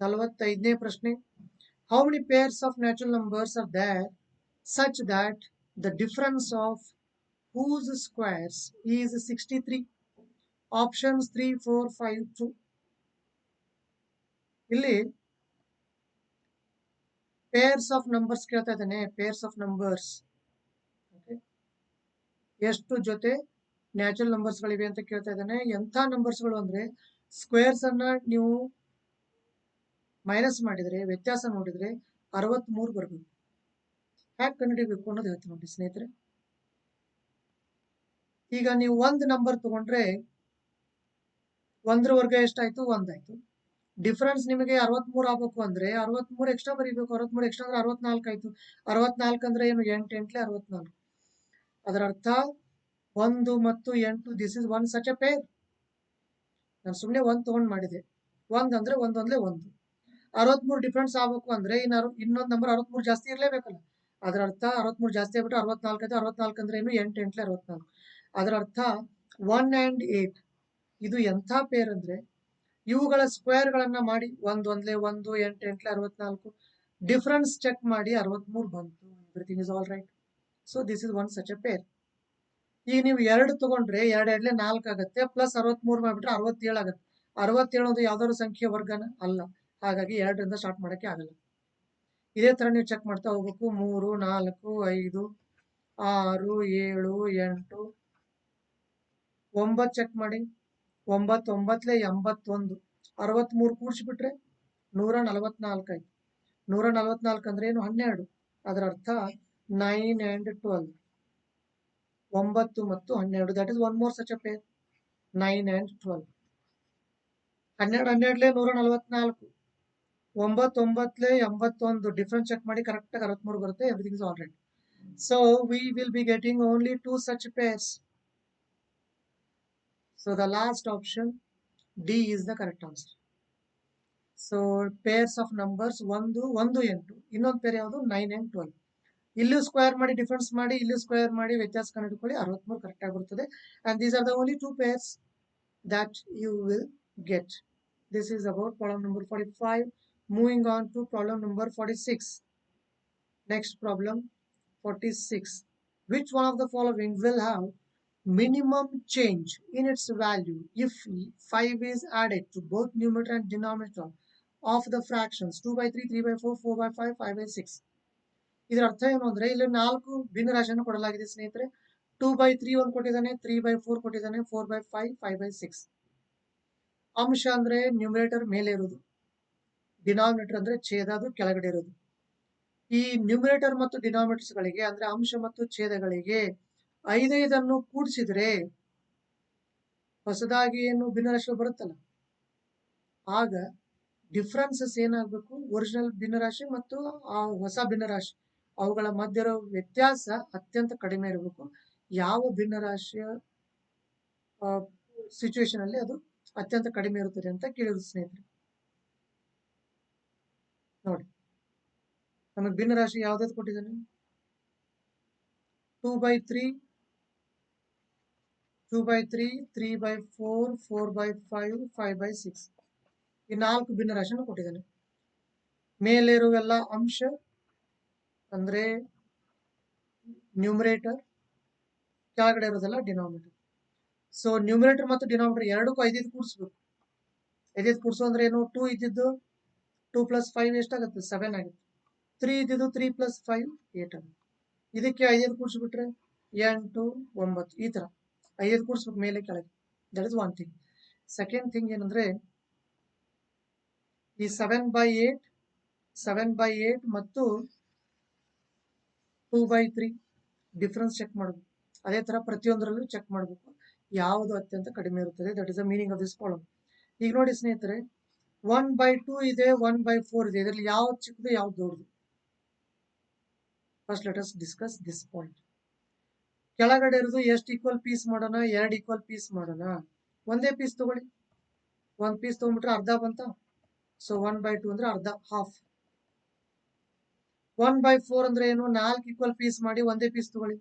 45ನೇ ಪ್ರಶ್ನೆ, how many pairs of natural numbers are there such that the difference of whose squares is 63? Options 3, 4, 5, 2. ಇಲ್ಲಿ pairs of numbers ಕೇಳ್ತಾ ಇದ್ದಾನೆ. Pairs of numbers, ಎಷ್ಟು ಜೊತೆ natural numbers ಗಳಿವೆ ಅಂತ ಕೇಳ್ತಾ ಇದ್ದಾನೆ. ಎಂಥ ನಂಬರ್ಸ್ ಗಳು ಅಂದ್ರೆ ಸ್ಕ್ವೇರ್ಸ್ ಅನ್ನ ನೀವು ಮೈನಸ್ ಮಾಡಿದ್ರೆ, ವ್ಯತ್ಯಾಸ ನೋಡಿದ್ರೆ 63 ಬರಬೇಕು. ಹ್ಯಾಕ್ ಕಂಡುಹಿಡಿಬೇಕು ಅನ್ನೋದು ಹೇಳ್ತೀನಿ ನೋಡಿ ಸ್ನೇಹಿತರೆ. ಈಗ ನೀವು ಒಂದು ನಂಬರ್ ತಗೊಂಡ್ರೆ 1 ವರ್ಗ ಎಷ್ಟಾಯ್ತು? 1 ಆಯ್ತು. ಡಿಫರೆನ್ಸ್ ನಿಮಗೆ 63 ಆಗ್ಬೇಕು ಅಂದ್ರೆ 63 ಎಕ್ಸ್ಟ್ರಾ ಬರೀಬೇಕು. 63 ಎಕ್ಸ್ಟ್ರಾ ಅಂದ್ರೆ 64 ಆಯ್ತು. 64 ಅಂದ್ರೆ ಏನು? 8 ಎಂಟ್ಲೆ 64. ಅದರ ಅರ್ಥ 1 ಮತ್ತು 8 this is one such A peer. ನಾನು ಸುಮ್ಮನೆ 1 ತಗೊಂಡ್ ಮಾಡಿದೆ. 1 ಅಂದ್ರೆ 1 ಒಂದ್ಲೆ 1. 63 ಡಿಫರೆನ್ಸ್ ಆಗ್ಬೇಕು ಅಂದ್ರೆ ಇನ್ನೊಂದು ನಂಬರ್ 63 ಜಾಸ್ತಿ ಇರಲೇಬೇಕಲ್ಲ. ಅದರ ಅರ್ಥ 63 ಜಾಸ್ತಿ ಆಗ್ಬಿಟ್ಟು 64 ಆಯ್ತು. 64 ಅಂದ್ರೆ ಏನು? 8 ಎಂಟ್ಲೆ 64. ಅದರ ಅರ್ಥ 1 and 8 ಇದು ಎಂಥ ಪೇರ್ ಅಂದ್ರೆ ಇವುಗಳ ಸ್ಕ್ವೇರ್ ಗಳನ್ನ ಮಾಡಿ 1 ಒಂದ್ಲೆ 1, 8 ಎಂಟ್ಲೆ 64, ಡಿಫರೆನ್ಸ್ ಚೆಕ್ ಮಾಡಿ 63 ಬಂತು. Everything is all right. So this is one such A peer. ಈಗ ನೀವು 2 ತಗೊಂಡ್ರೆ 2 ಎರಡ್ಲೆ 4 ಆಗುತ್ತೆ. ಪ್ಲಸ್ 63 ಮಾಡ್ಬಿಟ್ರೆ 67 ಆಗುತ್ತೆ. 67 ಒಂದು ಯಾವ್ದಾದ್ರು ಸಂಖ್ಯೆ ವರ್ಗನ ಅಲ್ಲ. ಹಾಗಾಗಿ 2ರಿಂದ ಸ್ಟಾರ್ಟ್ ಮಾಡಕ್ಕೆ ಆಗಲ್ಲ. ಇದೇ ತರ ನೀವು ಚೆಕ್ ಮಾಡ್ತಾ ಹೋಗ್ಬೇಕು. 3, 4, 5, 6, 7, 8, 9 ಚೆಕ್ ಮಾಡಿ. 9, 9ಲೆ 81, 63 ಕೂಡಿಸ್ಬಿಟ್ರೆ 144 ಆಯ್ತು. 144 ಅಂದ್ರೆ ಏನು? 12. ಅದರ ಅರ್ಥ 9 and 12, 9 ಮತ್ತು 12. That is one more such a pair, 9 and 12. 12 12ಲೆ 144, 9 9ಲೆ 81, ಡಿಫರೆನ್ಸ್ ಚೆಕ್ ಮಾಡಿ ಕರೆಕ್ಟ್ ಆಗಿ 63 ಬರುತ್ತೆ. Everything is all right. So we will be getting only 2 such pairs. So the last option D is the correct answer. So pairs of numbers 1 8, ಇನ್ನೊಂದು peer ಯಾವುದು? 9 and 12. ಇಲ್ಲೂ square ಮಾಡಿ difference ಮಾಡಿ, ಇಲ್ಲೂ square ಮಾಡಿ ವ್ಯತ್ಯಾಸ ಕಂಡುಹಿಡ್ಕೊಳ್ಳಿ. 63 ಕರೆಕ್ಟ್ ಆಗಿ ಬರುತ್ತದೆ. And these are the only 2 pairs that you will get. This is about problem number 45. Moving on to problem number 46. Next problem 46. Which one of the following will have minimum change in its value if 5 is added to both numerator and denominator of the fractions 2/3, 3/4, 4/5, 5/6? ಇದರ ಅರ್ಥ ಏನು ಅಂದ್ರೆ ಇಲ್ಲಿ 4 ಭಿನ್ನರಾಶಿಯನ್ನು ಕೊಡಲಾಗಿದೆ ಸ್ನೇಹಿತರೆ. 2/3 ಒಂದು ಕೊಟ್ಟಿದ್ದಾನೆ, 3/4 ಕೊಟ್ಟಿದ್ದಾನೆ, 4/5, 5/6. ಅಂಶ ಅಂದ್ರೆ ನ್ಯೂಮರೇಟರ್ ಮೇಲೆ ಇರೋದು, ಡಿನಾಮಿನೇಟರ್ ಅಂದ್ರೆ ಛೇದ, ಅದು ಕೆಳಗಡೆ ಇರೋದು. ಈ ನ್ಯೂಮರೇಟರ್ ಮತ್ತು ಡಿನಾಮಿನೇಟರ್ಸ್ ಗಳಿಗೆ ಅಂದ್ರೆ ಅಂಶ ಮತ್ತು ಛೇದಗಳಿಗೆ 5 ಕೂಡಿಸಿದ್ರೆ ಹೊಸದಾಗಿ ಏನು ಭಿನ್ನರಾಶಿಗಳು ಬರುತ್ತಲ್ಲ, ಆಗ ಡಿಫ್ರೆನ್ಸಸ್ ಏನಾಗಬೇಕು? ಒರಿಜಿನಲ್ ಭಿನ್ನರಾಶಿ ಮತ್ತು ಆ ಹೊಸ ಭಿನ್ನರಾಶಿ ಅವುಗಳ ಮಧ್ಯ ಇರೋ ವ್ಯತ್ಯಾಸ ಅತ್ಯಂತ ಕಡಿಮೆ ಇರಬೇಕು. ಯಾವ ಭಿನ್ನರಾಶಿಯ ಸಿಚುವೇಶನ್ ಅಲ್ಲಿ ಅದು ಅತ್ಯಂತ ಕಡಿಮೆ ಇರುತ್ತದೆ ಅಂತ ಕೇಳಿದ್ರು ಸ್ನೇಹಿತರೆ. ನೋಡಿ, ನಮಗೆ ಭಿನ್ನರಾಶಿ ಯಾವ್ದಾದ್ರು ಕೊಟ್ಟಿದ್ದಾನೆ? 2/3, 2/3, 3/4, 4/5, 5/6. ಈ 4 ಭಿನ್ನರಾಶಿಯನ್ನು ಕೊಟ್ಟಿದ್ದಾನೆ. ಮೇಲೆ ಇರುವೆಲ್ಲ ಅಂಶ ಅಂದ್ರೆ ನ್ಯೂಮರೇಟರ್, ಕೆಳಗಡೆ ಇರೋದೆಲ್ಲ ಡಿನಾಮಿನೇಟರ್. ಸೊ ನ್ಯೂಮರೇಟರ್ ಮತ್ತು ಡಿನಾಮಿನೇಟರ್ ಎರಡಕ್ಕೂ 5 ಕೂಡಿಸ್ಬೇಕು. 5 ಕೂಡಿಸು ಅಂದ್ರೆ ಏನು? 2 ಇದ್ದಿದ್ದು 2 + 5 ಎಷ್ಟಾಗುತ್ತೆ? 7 ಆಗುತ್ತೆ. 3 ಇದ್ದಿದ್ದು 3 + 5 8 ಆಗುತ್ತೆ. ಇದಕ್ಕೆ 5 ಕೂಡಿಸ್ಬಿಟ್ರೆ 8 9. ಈ ತರ 5 ಕೂಡಿಸ್ಬೇಕು ಮೇಲೆ ಕೆಳಗೆ. That is one thing. Second thing ಏನಂದ್ರೆ ಈ 7/8 ಮತ್ತು 2/3 ಡಿಫರೆನ್ಸ್ ಚೆಕ್ ಮಾಡಬೇಕು. ಅದೇ ತರ ಪ್ರತಿಯೊಂದರಲ್ಲೂ ಚೆಕ್ ಮಾಡಬೇಕು ಯಾವುದು ಅತ್ಯಂತ ಕಡಿಮೆ ಇರುತ್ತದೆ. That is the meaning of this problem. ಈಗ ನೋಡಿ ಸ್ನೇಹಿತರೆ, 1/2 ಇದೆ, 1/4 ಇದೆ. ಇದರಲ್ಲಿ ಯಾವ್ದು ಚಿಕ್ಕದು, ಯಾವ್ದು ದೊಡ್ಡದು? First let us discuss this point. ಕೆಳಗಡೆ ಇರೋದು ಎಷ್ಟು ಈಕ್ವಲ್ ಪೀಸ್ ಮಾಡೋಣ? 2 ಈಕ್ವಲ್ ಪೀಸ್ ಮಾಡೋಣ. ಒಂದೇ ಪೀಸ್ ತಗೊಳ್ಳಿ. 1 ಪೀಸ್ ತಗೊಂಡ್ಬಿಟ್ರೆ ಅರ್ಧ ಬಂತ. ಸೊ 1/2 ಅಂದ್ರೆ ಅರ್ಧ, ಹಾಫ್. 1/4 ಅಂದ್ರೆ ಏನು? 4 ಈಕ್ವಲ್ ಪೀಸ್ ಮಾಡಿ ಒಂದೇ ಪೀಸ್ ತಗೊಳ್ಳಿ.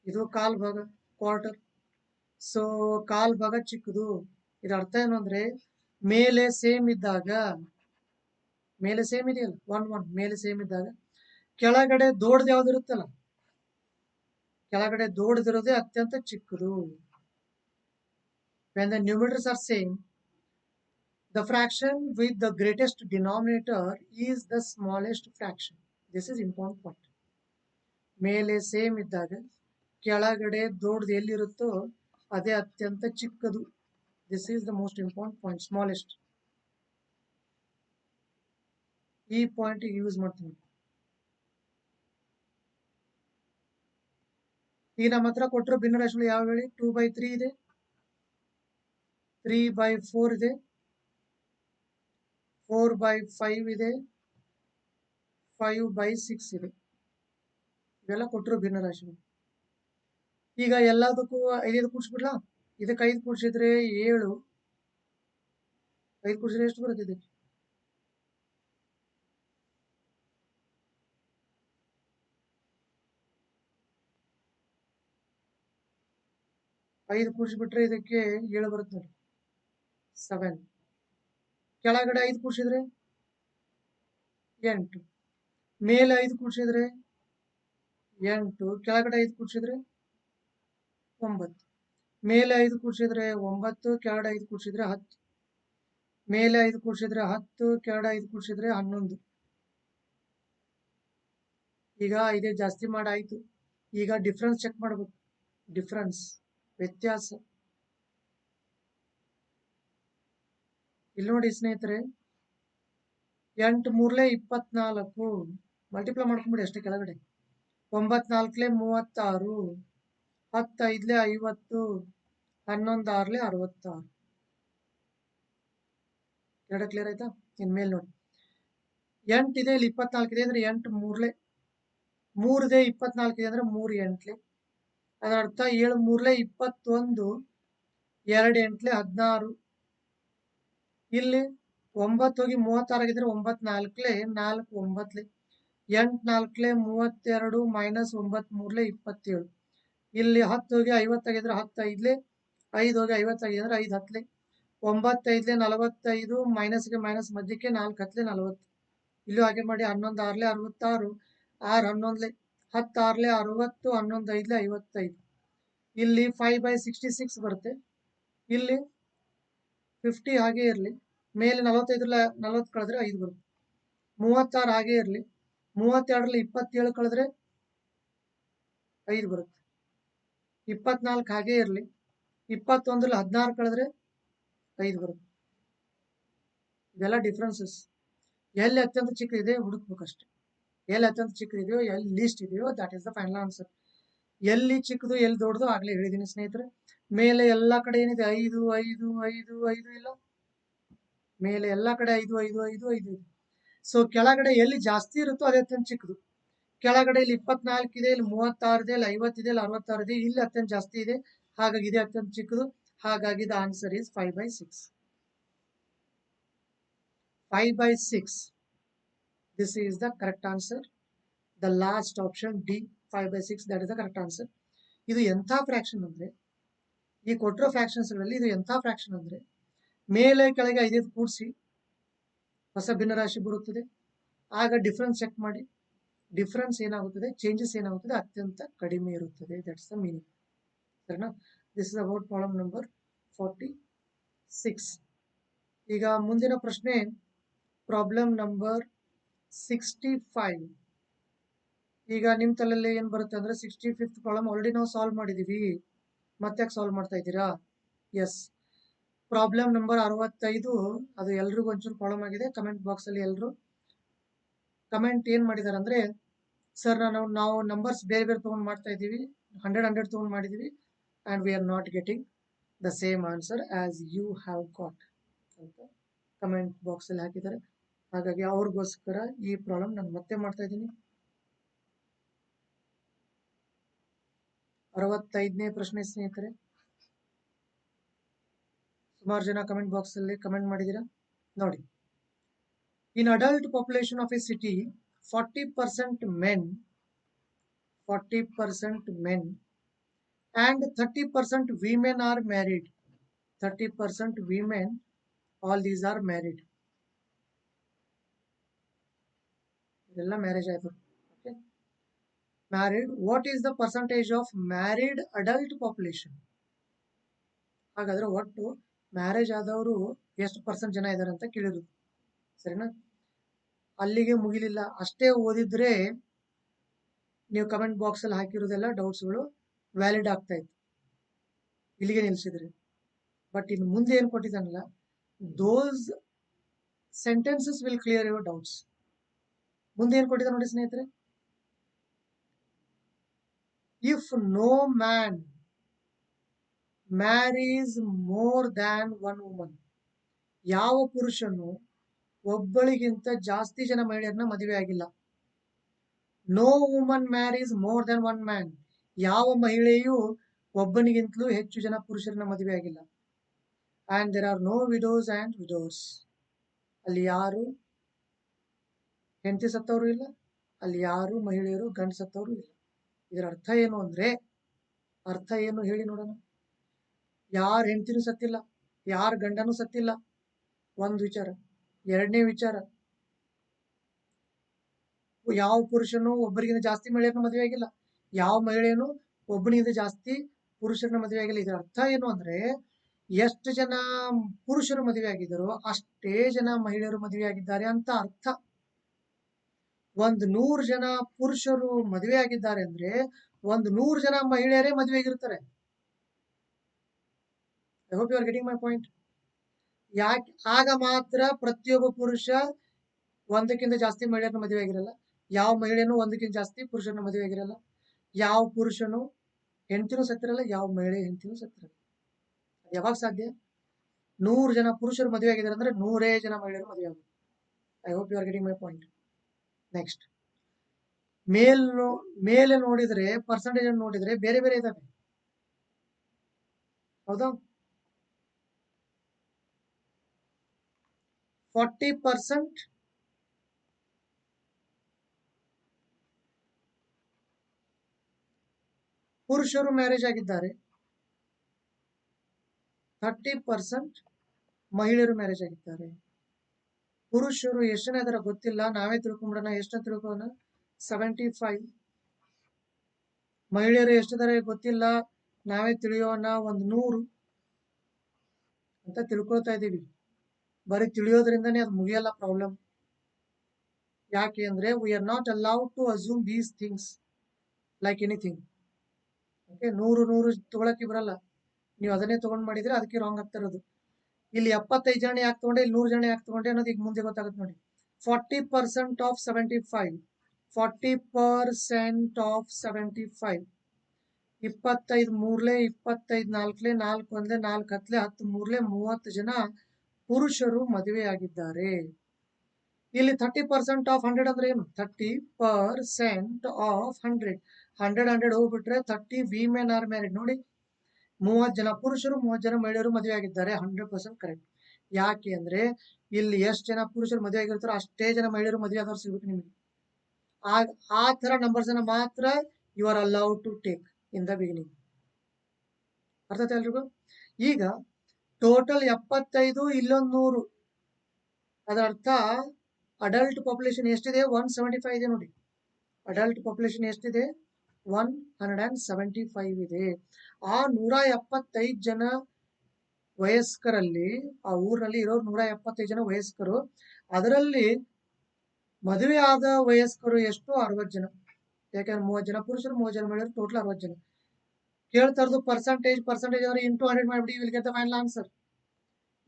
ಇದು ಕಾಲ್ ಭಾಗ, ಕ್ವಾರ್ಟರ್. ಸೊ ಕಾಲ್ ಭಾಗ ಚಿಕ್ಕದು. ಇದರ ಅರ್ಥ ಏನು ಅಂದ್ರೆ ಮೇಲೆ ಸೇಮ್ ಇದ್ದಾಗ, ಮೇಲೆ ಸೇಮ್ ಇದೆಯಲ್ಲ 1 1, ಮೇಲೆ ಸೇಮ್ ಇದ್ದಾಗ ಕೆಳಗಡೆ ದೊಡ್ಡದು ಯಾವ್ದು ಇರುತ್ತಲ್ಲ, ಕೆಳಗಡೆ ದೊಡ್ಡದಿರೋದೇ ಅತ್ಯಂತ ಚಿಕ್ಕದು. When the numerators are same, The fraction with the greatest denominator is the smallest fraction. This is important point. ಮೇಲೆ ಸೇಮ್ ಇದ್ದಾಗ ಕೆಳಗಡೆ ದೊಡ್ಡದು ಎಲ್ಲಿರುತ್ತೋ ಅದೇ ಅತ್ಯಂತ ಚಿಕ್ಕದು. This is the most important point, smallest. ಈ ಪಾಯಿಂಟ್ ಯೂಸ್ ಮಾಡ್ತೀನಿ. ಈಗ ನಮ್ಮ ಹತ್ರ ಕೊಟ್ಟರು ಭಿನ್ನರಾಶಿಗಳು ಯಾವ ಹೇಳಿ? 2/3 ಇದೆ, 3/4 ಇದೆ, 4/5 ಇದೆ, 5/6 ಇದೆ. ಇವೆಲ್ಲ ಕೊಟ್ಟರು ಭಿನ್ನರಾಶಿಗಳು. ಈಗ ಎಲ್ಲದಕ್ಕೂ 5 ಕೂಡಿಸ್ಬಿಡ್ಲಾ? ಇದಕ್ಕೆ 5 ಕೂಡಿಸಿದ್ರೆ 7, 5 ಕೂಡಿಸಿದ್ರೆ ಎಷ್ಟು ಬರುತ್ತೆ ಇದಕ್ಕೆ? 5 ಕೂಡಿಸ್ಬಿಟ್ರೆ ಇದಕ್ಕೆ 7 ಬರುತ್ತೆ ನೋಡಿ, 7. ಕೆಳಗಡೆ 5 ಕೂಡಿಸಿದ್ರೆ 8, ಮೇಲೆ 5 ಕೂಡಿಸಿದ್ರೆ 8, ಕೆಳಗಡೆ 5 ಕೂಡಿಸಿದ್ರೆ 9, ಮೇಲೆ 5 ಕೂಡಿಸಿದ್ರೆ 9, ಕೆಳಗಡೆ 5 ಕೂಡಿಸಿದ್ರೆ 10, ಮೇಲೆ 5 ಕೂಡಿಸಿದ್ರೆ 10, ಕೆಳಗಡೆ 5 ಕೂಡಿಸಿದ್ರೆ 11. ಈಗ ಇದೇ ಜಾಸ್ತಿ ಮಾಡಾಯ್ತು. ಈಗ ಡಿಫ್ರೆನ್ಸ್ ಚೆಕ್ ಮಾಡ್ಬೇಕು. ಡಿಫ್ರೆನ್ಸ್, ವ್ಯತ್ಯಾಸ. ಇಲ್ಲಿ ನೋಡಿ ಸ್ನೇಹಿತರೆ, 8 3 24, ಮಲ್ಟಿಪ್ಲೈ ಮಾಡ್ಕೊಂಬಿಡಿ ಅಷ್ಟೇ ಕೆಳಗಡೆ. 9 4 36, 10 5 50, 11 6 66. ಎರಡು ಕ್ಲಿಯರ್ ಆಯ್ತಾ? ಇನ್ಮೇಲೆ ನೋಡಿ, 8 ಇದೆ, ಇಲ್ಲಿ 24 ಇದೆ ಅಂದ್ರೆ 8 3 3 ಇದೆ, 24 ಇದೆ ಅಂದ್ರೆ 3 8. ಅದರ ಅರ್ಥ 7 3 21, 2 8 16. ಇಲ್ಲಿ 9 ಹೋಗಿ 36 ಆಗಿದ್ರೆ 9 4 4 9, 8 4 32 ಮೈನಸ್ 9 3 27. ಇಲ್ಲಿ 10 ಹೋಗಿ 50 ಆಗಿದ್ರೆ 10 5, 5 ಹೋಗಿ 50 ಆಗಿದ್ರೆ 5 10, 9 5 45 ಮೈನಸ್ಗೆ ಮೈನಸ್ ಮಧ್ಯಕ್ಕೆ 4 10 40. ಇಲ್ಲೂ ಹಾಗೆ ಮಾಡಿ 11 6 66, 6 11, 10 6 60, 11 5 55. ಇಲ್ಲಿ 5/66 ಬರುತ್ತೆ. ಇಲ್ಲಿ 50 ಹಾಗೆ ಇರಲಿ, ಮೇಲೆ 45 40 ಕಳೆದ್ರೆ 5 ಬರುತ್ತೆ. 36 ಹಾಗೆ ಇರಲಿ, 32 27 ಕಳೆದ್ರೆ 5 ಬರುತ್ತೆ. 24 ಹಾಗೆ ಇರಲಿ, 21 16 ಕಳೆದ್ರೆ 5 ಬರುತ್ತೆ. ಇವೆಲ್ಲ ಡಿಫ್ರೆನ್ಸಸ್. ಎಲ್ಲಿ ಅತ್ಯಂತ ಚಿಕ್ಕದಿದೆ ಹುಡುಕ್ಬೇಕಷ್ಟೆ. ಎಲ್ಲಿ ಅತ್ಯಂತ ಚಿಕ್ಕದಿದೆಯೋ, ಎಲ್ಲಿ ಲೀಸ್ಟ್ ಇದೆಯೋ, that is the final answer. ಎಲ್ಲಿ ಚಿಕ್ಕದು ಎಲ್ಲಿ ದೊಡ್ಡದು ಆಗ್ಲೇ ಹೇಳಿದ್ದೀನಿ ಸ್ನೇಹಿತರೆ. ಮೇಲೆ ಎಲ್ಲ ಕಡೆ ಏನಿದೆ 5 5 5 5 ಇಲ್ಲ, ಮೇಲೆ ಎಲ್ಲ ಕಡೆ 5 5 5 5 ಇದೆ. ಸೊ ಕೆಳಗಡೆ ಎಲ್ಲಿ ಜಾಸ್ತಿ ಇರುತ್ತೋ ಅದೇ ಅತ್ಯಂತ ಚಿಕ್ಕದು. ಕೆಳಗಡೆ ಇಲ್ಲಿ 24 ಇದೆ, ಇಲ್ಲಿ 36 ಇದೆ, ಇಲ್ಲಿ 50 ಇದೆ, ಇಲ್ಲಿ 66 ಇದೆ, ಇಲ್ಲಿ ಅತ್ಯಂತ ಜಾಸ್ತಿ ಇದೆ, ಹಾಗಾಗಿ ಇದೆ ಅತ್ಯಂತ ಚಿಕ್ಕದು. ಹಾಗಾಗಿ the answer is 5/6. 5/6. This is the correct answer. The last option D, 5/6, that is the correct answer. ಇದು ಎಂಥ ಫ್ರಾಕ್ಷನ್ ಅಂದ್ರೆ, ಈ ಕೊಟ್ಟಿರೋ ಫ್ರಾಕ್ಷನ್ಸ್ಗಳಲ್ಲಿ ಇದು ಎಂಥ ಫ್ರಾಕ್ಷನ್ ಅಂದ್ರೆ, ಮೇಲೆ ಕೆಳಗೆ 5 ಕೂಡಿಸಿ ಹೊಸ ಭಿನ್ನರಾಶಿ ಬರುತ್ತದೆ. ಆಗ ಡಿಫ್ರೆನ್ಸ್ ಚೆಕ್ ಮಾಡಿ, ಡಿಫ್ರೆನ್ಸ್ ಏನಾಗುತ್ತದೆ, ಚೇಂಜಸ್ ಏನಾಗುತ್ತದೆ, ಅತ್ಯಂತ ಕಡಿಮೆ ಇರುತ್ತದೆ. That's the meaning. ಸರಿನಾ? This is about problem number 46. ಈಗ ಮುಂದಿನ ಪ್ರಶ್ನೆ ಪ್ರಾಬ್ಲಮ್ ನಂಬರ್ 65. ಈಗ ನಿಮ್ಮ ತಲೆಯಲ್ಲಿ ಏನು ಬರುತ್ತೆ ಅಂದ್ರೆ, 65th ಪ್ರಾಬ್ಲಮ್ ಆಲ್ರೆಡಿ ನಾವು ಸಾಲ್ವ್ ಮಾಡಿದೀವಿ, ಮತ್ತೆ ಯಾಕೆ ಸಾಲ್ವ್ ಮಾಡ್ತಾ ಇದ್ದೀರಾ? ಎಸ್, ಪ್ರಾಬ್ಲಮ್ ನಂಬರ್ 65 ಅದು ಎಲ್ರಿಗೂ ಒಂಚೂರು ಪ್ರಾಬ್ಲಮ್ ಆಗಿದೆ. ಕಮೆಂಟ್ ಬಾಕ್ಸ್ ಅಲ್ಲಿ ಎಲ್ಲರೂ ಕಮೆಂಟ್ ಏನ್ ಮಾಡಿದಾರೆ ಅಂದ್ರೆ, ಸರ್ ನಾವು ನಂಬರ್ಸ್ ಬೇರೆ ಬೇರೆ ತಗೊಂಡು ಮಾಡ್ತಾ ಇದ್ದೀವಿ, 100 ತಗೊಂಡು ಮಾಡಿದೀವಿ, and we are not getting the same answer as you have got ಅಂತ ಕಮೆಂಟ್ ಬಾಕ್ಸ್ ಅಲ್ಲಿ ಹಾಕಿದ್ದಾರೆ. ಹಾಗಾಗಿ ಅವ್ರಿಗೋಸ್ಕರ ಈ ಪ್ರಾಬ್ಲಮ್ ನಾನು ಮತ್ತೆ ಮಾಡ್ತಾ ಇದ್ದೀನಿ. 65ನೇ ಪ್ರಶ್ನೆ ಸ್ನೇಹಿತರೆ. ಸುಮಾರು ಜನ ಕಮೆಂಟ್ ಬಾಕ್ಸ್ ಅಲ್ಲಿ ಕಮೆಂಟ್ ಮಾಡಿದ್ದೀರಾ ನೋಡಿ. In adult population of a city, 40% men and 30% women are married. 30% women, all these are married. ಇದೆಲ್ಲ ಮ್ಯಾರೇಜ್ ಆಯ್ತು. Okay, married. What is the percentage of married adult population? ಹಾಗಾದ್ರೆ ಒಟ್ಟು ಮ್ಯಾರೇಜ್ ಆದವರು ಎಷ್ಟು percent ಜನ ಇದ್ದಾರೆ ಅಂತ ಕೇಳಿದ್ರು, ಸರಿನಾ? ಅಲ್ಲಿಗೆ ಮುಗಿಲಿಲ್ಲ, ಅಷ್ಟೇ ಓದಿದ್ರೆ ನೀವು ಕಮೆಂಟ್ ಬಾಕ್ಸ್ ಅಲ್ಲಿ ಹಾಕಿರೋದೆಲ್ಲ ಡೌಟ್ಸ್ಗಳು ವ್ಯಾಲಿಡ್ ಆಗ್ತಾ ಇತ್ತು, ಇಲ್ಲಿಗೆ ನಿಲ್ಸಿದ್ರಿ. ಬಟ್ ಇನ್ನು ಮುಂದೆ ಏನು ಕೊಟ್ಟಿದ್ದಾನಲ್ಲ, those sentences will clear your doubts. ಮುಂದೆ ಏನು ಕೊಟ್ಟಿದ್ದ ನೋಡಿ ಸ್ನೇಹಿತರೆ, if no man marries more than one woman, ಯಾವ ಪುರುಷನು ಒಬ್ಬಳಿಗಿಂತ ಜಾಸ್ತಿ ಜನ ಮಹಿಳೆಯರನ್ನ ಮದುವೆ ಆಗಿಲ್ಲ. No woman marries more than one man, ಯಾವ ಮಹಿಳೆಯು ಒಬ್ಬನಿಗಿಂತಲೂ ಹೆಚ್ಚು ಜನ ಪುರುಷರನ್ನ ಮದುವೆ ಆಗಿಲ್ಲ. And there are no widows and widows, ಅಲ್ಲಿ ಯಾರು ಹೆಂಡತಿ ಸತ್ತವರು ಇಲ್ಲ, ಅಲ್ಲಿ ಯಾರು ಮಹಿಳೆಯರು ಗಂಡು ಸತ್ತವರು ಇಲ್ಲ. ಇದರ ಅರ್ಥ ಏನು ಅಂದ್ರೆ, ಅರ್ಥ ಏನು ಹೇಳಿ ನೋಡೋಣ. ಯಾರ ಹೆಂಡತಿನೂ ಸತ್ತಿಲ್ಲ, ಯಾರ ಗಂಡನೂ ಸತ್ತಿಲ್ಲ, ಒಂದು ವಿಚಾರ. ಎರಡನೇ ವಿಚಾರ, ಯಾವ ಪುರುಷನು ಒಬ್ಬರಿಗಿಂತ ಜಾಸ್ತಿ ಮಹಿಳೆಯರನ್ನ ಮದುವೆ ಆಗಿಲ್ಲ, ಯಾವ ಮಹಿಳೆಯನು ಒಬ್ಬನಿಗಿಂತ ಜಾಸ್ತಿ ಪುರುಷರನ್ನ ಮದುವೆ ಆಗಿಲ್ಲ. ಇದರ ಅರ್ಥ ಏನು ಅಂದ್ರೆ, ಎಷ್ಟು ಜನ ಪುರುಷರು ಮದುವೆ ಆಗಿದ್ದಾರೋ ಅಷ್ಟೇ ಜನ ಮಹಿಳೆಯರು ಮದುವೆ ಆಗಿದ್ದಾರೆ ಅಂತ ಅರ್ಥ. 100 ಜನ ಪುರುಷರು ಮದುವೆ ಆಗಿದ್ದಾರೆ ಅಂದ್ರೆ 100 ಜನ ಮಹಿಳೆಯರೇ ಮದುವೆ ಆಗಿರ್ತಾರೆ. I hope you are getting my point. ಯಾಕೆ ಆಗ ಮಾತ್ರ ಪ್ರತಿಯೊಬ್ಬ ಪುರುಷ ಒಂದಕ್ಕಿಂತ ಜಾಸ್ತಿ ಮಹಿಳೆಯರನ್ನ ಮದುವೆ ಆಗಿರಲ್ಲ, ಯಾವ ಮಹಿಳೆಯನು ಒಂದಕ್ಕಿಂತ ಜಾಸ್ತಿ ಪುರುಷರನ್ನ ಮದುವೆ ಆಗಿರಲ್ಲ, ಯಾವ ಪುರುಷನು ಹೆಂಡತಿನೂ ಸತ್ತಿರಲ್ಲ, ಯಾವ ಮಹಿಳೆ ಹೆಂಡತಿನೂ ಸತ್ತಿರಲ್ಲ. ಯಾವಾಗ ಸಾಧ್ಯ? 100 ಜನ ಪುರುಷರು ಮದುವೆ ಆಗಿದ್ದಾರೆ ಅಂದ್ರೆ 100 ಜನ ಮಹಿಳೆಯರು ಮದುವೆ ಆಗುತ್ತೆ. I hope you are getting my point. Next, ಮೇಲೆ ನೋಡಿದ್ರೆ ಪರ್ಸೆಂಟೇಜ್ ನೋಡಿದ್ರೆ ಬೇರೆ ಬೇರೆ ಇದಾವೆ, ಹೌದಾ? 40% ಪುರುಷರು ಮ್ಯಾರೇಜ್ ಆಗಿದ್ದಾರೆ, 30% ಮಹಿಳೆಯರು ಮ್ಯಾರೇಜ್ ಆಗಿದ್ದಾರೆ. ಪುರುಷರು ಎಷ್ಟು ಜನ ಇದಾರೆ ಗೊತ್ತಿಲ್ಲ, ನಾವೇ ತಿಳ್ಕೊಂಡ್ಬಿಡೋಣ. ಎಷ್ಟು ತಿಳ್ಕೊಳ್ಳೋಣ? 75. ಮಹಿಳೆಯರು ಎಷ್ಟಿದ್ದಾರೆ ಗೊತ್ತಿಲ್ಲ, ನಾವೇ ತಿಳಿಯೋಣ, 100 ಅಂತ ತಿಳ್ಕೊಳ್ತಾ ಇದ್ದೀವಿ. ಬರೀ ತಿಳಿಯೋದ್ರಿಂದನೇ ಅದು ಮುಗಿಯಲ್ಲ ಪ್ರಾಬ್ಲಮ್. ಯಾಕೆ ಅಂದ್ರೆ we are not allowed to assume these things like anything. Okay, 100 ತಗೊಳಕ್ಕೆ ಬರಲ್ಲ. ನೀವು ಅದನ್ನೇ ತಗೊಂಡ್ ಮಾಡಿದ್ರೆ ಅದಕ್ಕೆ ರಾಂಗ್ ಆಗ್ತಾ ಇರೋದು. ಇಲ್ಲಿ 75 ಜನ ಯಾಕೆ ತಗೊಂಡೆ, ಇಲ್ಲಿ 100 ಜನ ಯಾಕೆ ತಗೊಂಡೆ ಅನ್ನೋದು ಈಗ ಮುಂದೆ ಗೊತ್ತಾಗುತ್ತೆ ನೋಡಿ. 40% ಆಫ್ 75, 40% ಆಫ್ 75, 25 ಮೂರ್ಲೆ 25 ನಾಲ್ಕಲೆ 4 ಒಂದ್ಲೆ 4 ಹತ್ಲೆ 10 ಮೂರ್ಲೆ 30 ಜನ ಪುರುಷರು ಮದುವೆ ಆಗಿದ್ದಾರೆ. ಇಲ್ಲಿ 30% ಆಫ್ 100 ಅಂದ್ರೆ ಏನು? 30% ಆಫ್ 100. 100 ಹೋಗ್ಬಿಟ್ರೆ 30 ವಿಮೆನ್ ಆರ್ ಮ್ಯಾರಿಡ್. ನೋಡಿ, 30 ಜನ ಪುರುಷರು 30 ಜನ ಮಹಿಳೆಯರು ಮದುವೆ ಆಗಿದ್ದಾರೆ. 100% ಕರೆಕ್ಟ್. ಯಾಕೆ ಅಂದ್ರೆ ಇಲ್ಲಿ ಎಷ್ಟು ಜನ ಪುರುಷರು ಮದುವೆ ಆಗಿರ್ತಾರೋ ಅಷ್ಟೇ ಜನ ಮಹಿಳೆಯರು ಮದುವೆ ಆದವ್ರು ಸಿಗುತ್ತೆ ನಿಮಗೆ. ಆ ತರ ನಂಬರ್ಸ್ ಅನ್ನ ಮಾತ್ರ you are allowed to take in the beginning. ಅರ್ಥ ಆಯ್ತಾ ಎಲ್ರಿಗೂ? ಈಗ ಟೋಟಲ್ 75, ಇಲ್ಲೊಂದು 100, ಅದರ ಅರ್ಥ ಅಡಲ್ಟ್ ಪಾಪ್ಯುಲೇಷನ್ ಎಷ್ಟಿದೆ? 175 ಇದೆ ನೋಡಿ. ಅಡಲ್ಟ್ ಪಾಪ್ಯುಲೇಷನ್ ಎಷ್ಟಿದೆ? 175 ಇದೆ. ಆ 175 ಜನ ವಯಸ್ಕರಲ್ಲಿ, ಆ ಊರಲ್ಲಿ ಇರೋ 175 ಜನ ವಯಸ್ಕರು, ಅದರಲ್ಲಿ ಮದುವೆ ಆದ ವಯಸ್ಕರು ಎಷ್ಟು? 60 ಜನ. ಯಾಕಂದ್ರೆ 30 ಜನ ಪುರುಷರು 30 ಜನ ಮಹಿಳೆಯರು, ಟೋಟಲ್ 60 ಜನ. ಕೇಳ್ತಾ ಇರೋದು ಪರ್ಸೆಂಟೇಜ್ ಅಂದ್ರೆ ಇಂಟು 100 ಮಾಡಿಬಿಡಿ, will get the final answer.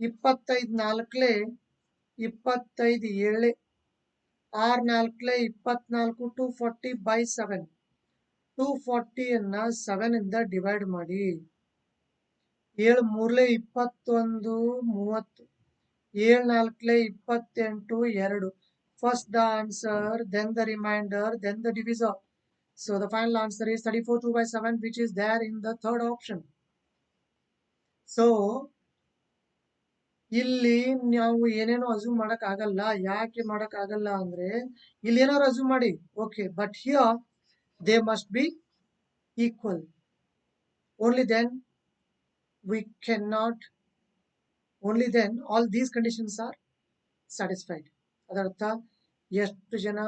25 ನಾಲ್ಕಲೆ 25 ಏಳೆ 6 ನಾಲ್ಕಲೆ 24, 240/7. 240 7 ಇಂದ ಡಿವೈಡ್ ಮಾಡಿ. 7 ಮೂರ್ಲೆ 21, 30. 7 ನಾಲ್ಕಲೆ 28, 2. First the answer, then the remainder, then the divisor. So the final answer is 34 2/7, which is there in the third option. So ಇಲ್ಲಿ ನಾವು ಏನೇನೋ ಅಸ್ಯೂಮ್ ಮಾಡಕ್ ಆಗಲ್ಲ. ಯಾಕೆ ಮಾಡಕ್ ಆಗಲ್ಲ ಅಂದ್ರೆ ಇಲ್ಲಿ ಏನಾದ್ರು ಅಸ್ಯೂಮ್ ಮಾಡಿ, okay, but here they must be equal. Only then we cannot, only then all these conditions are satisfied. ಅದರ್ಥ ಎಷ್ಟು ಜನ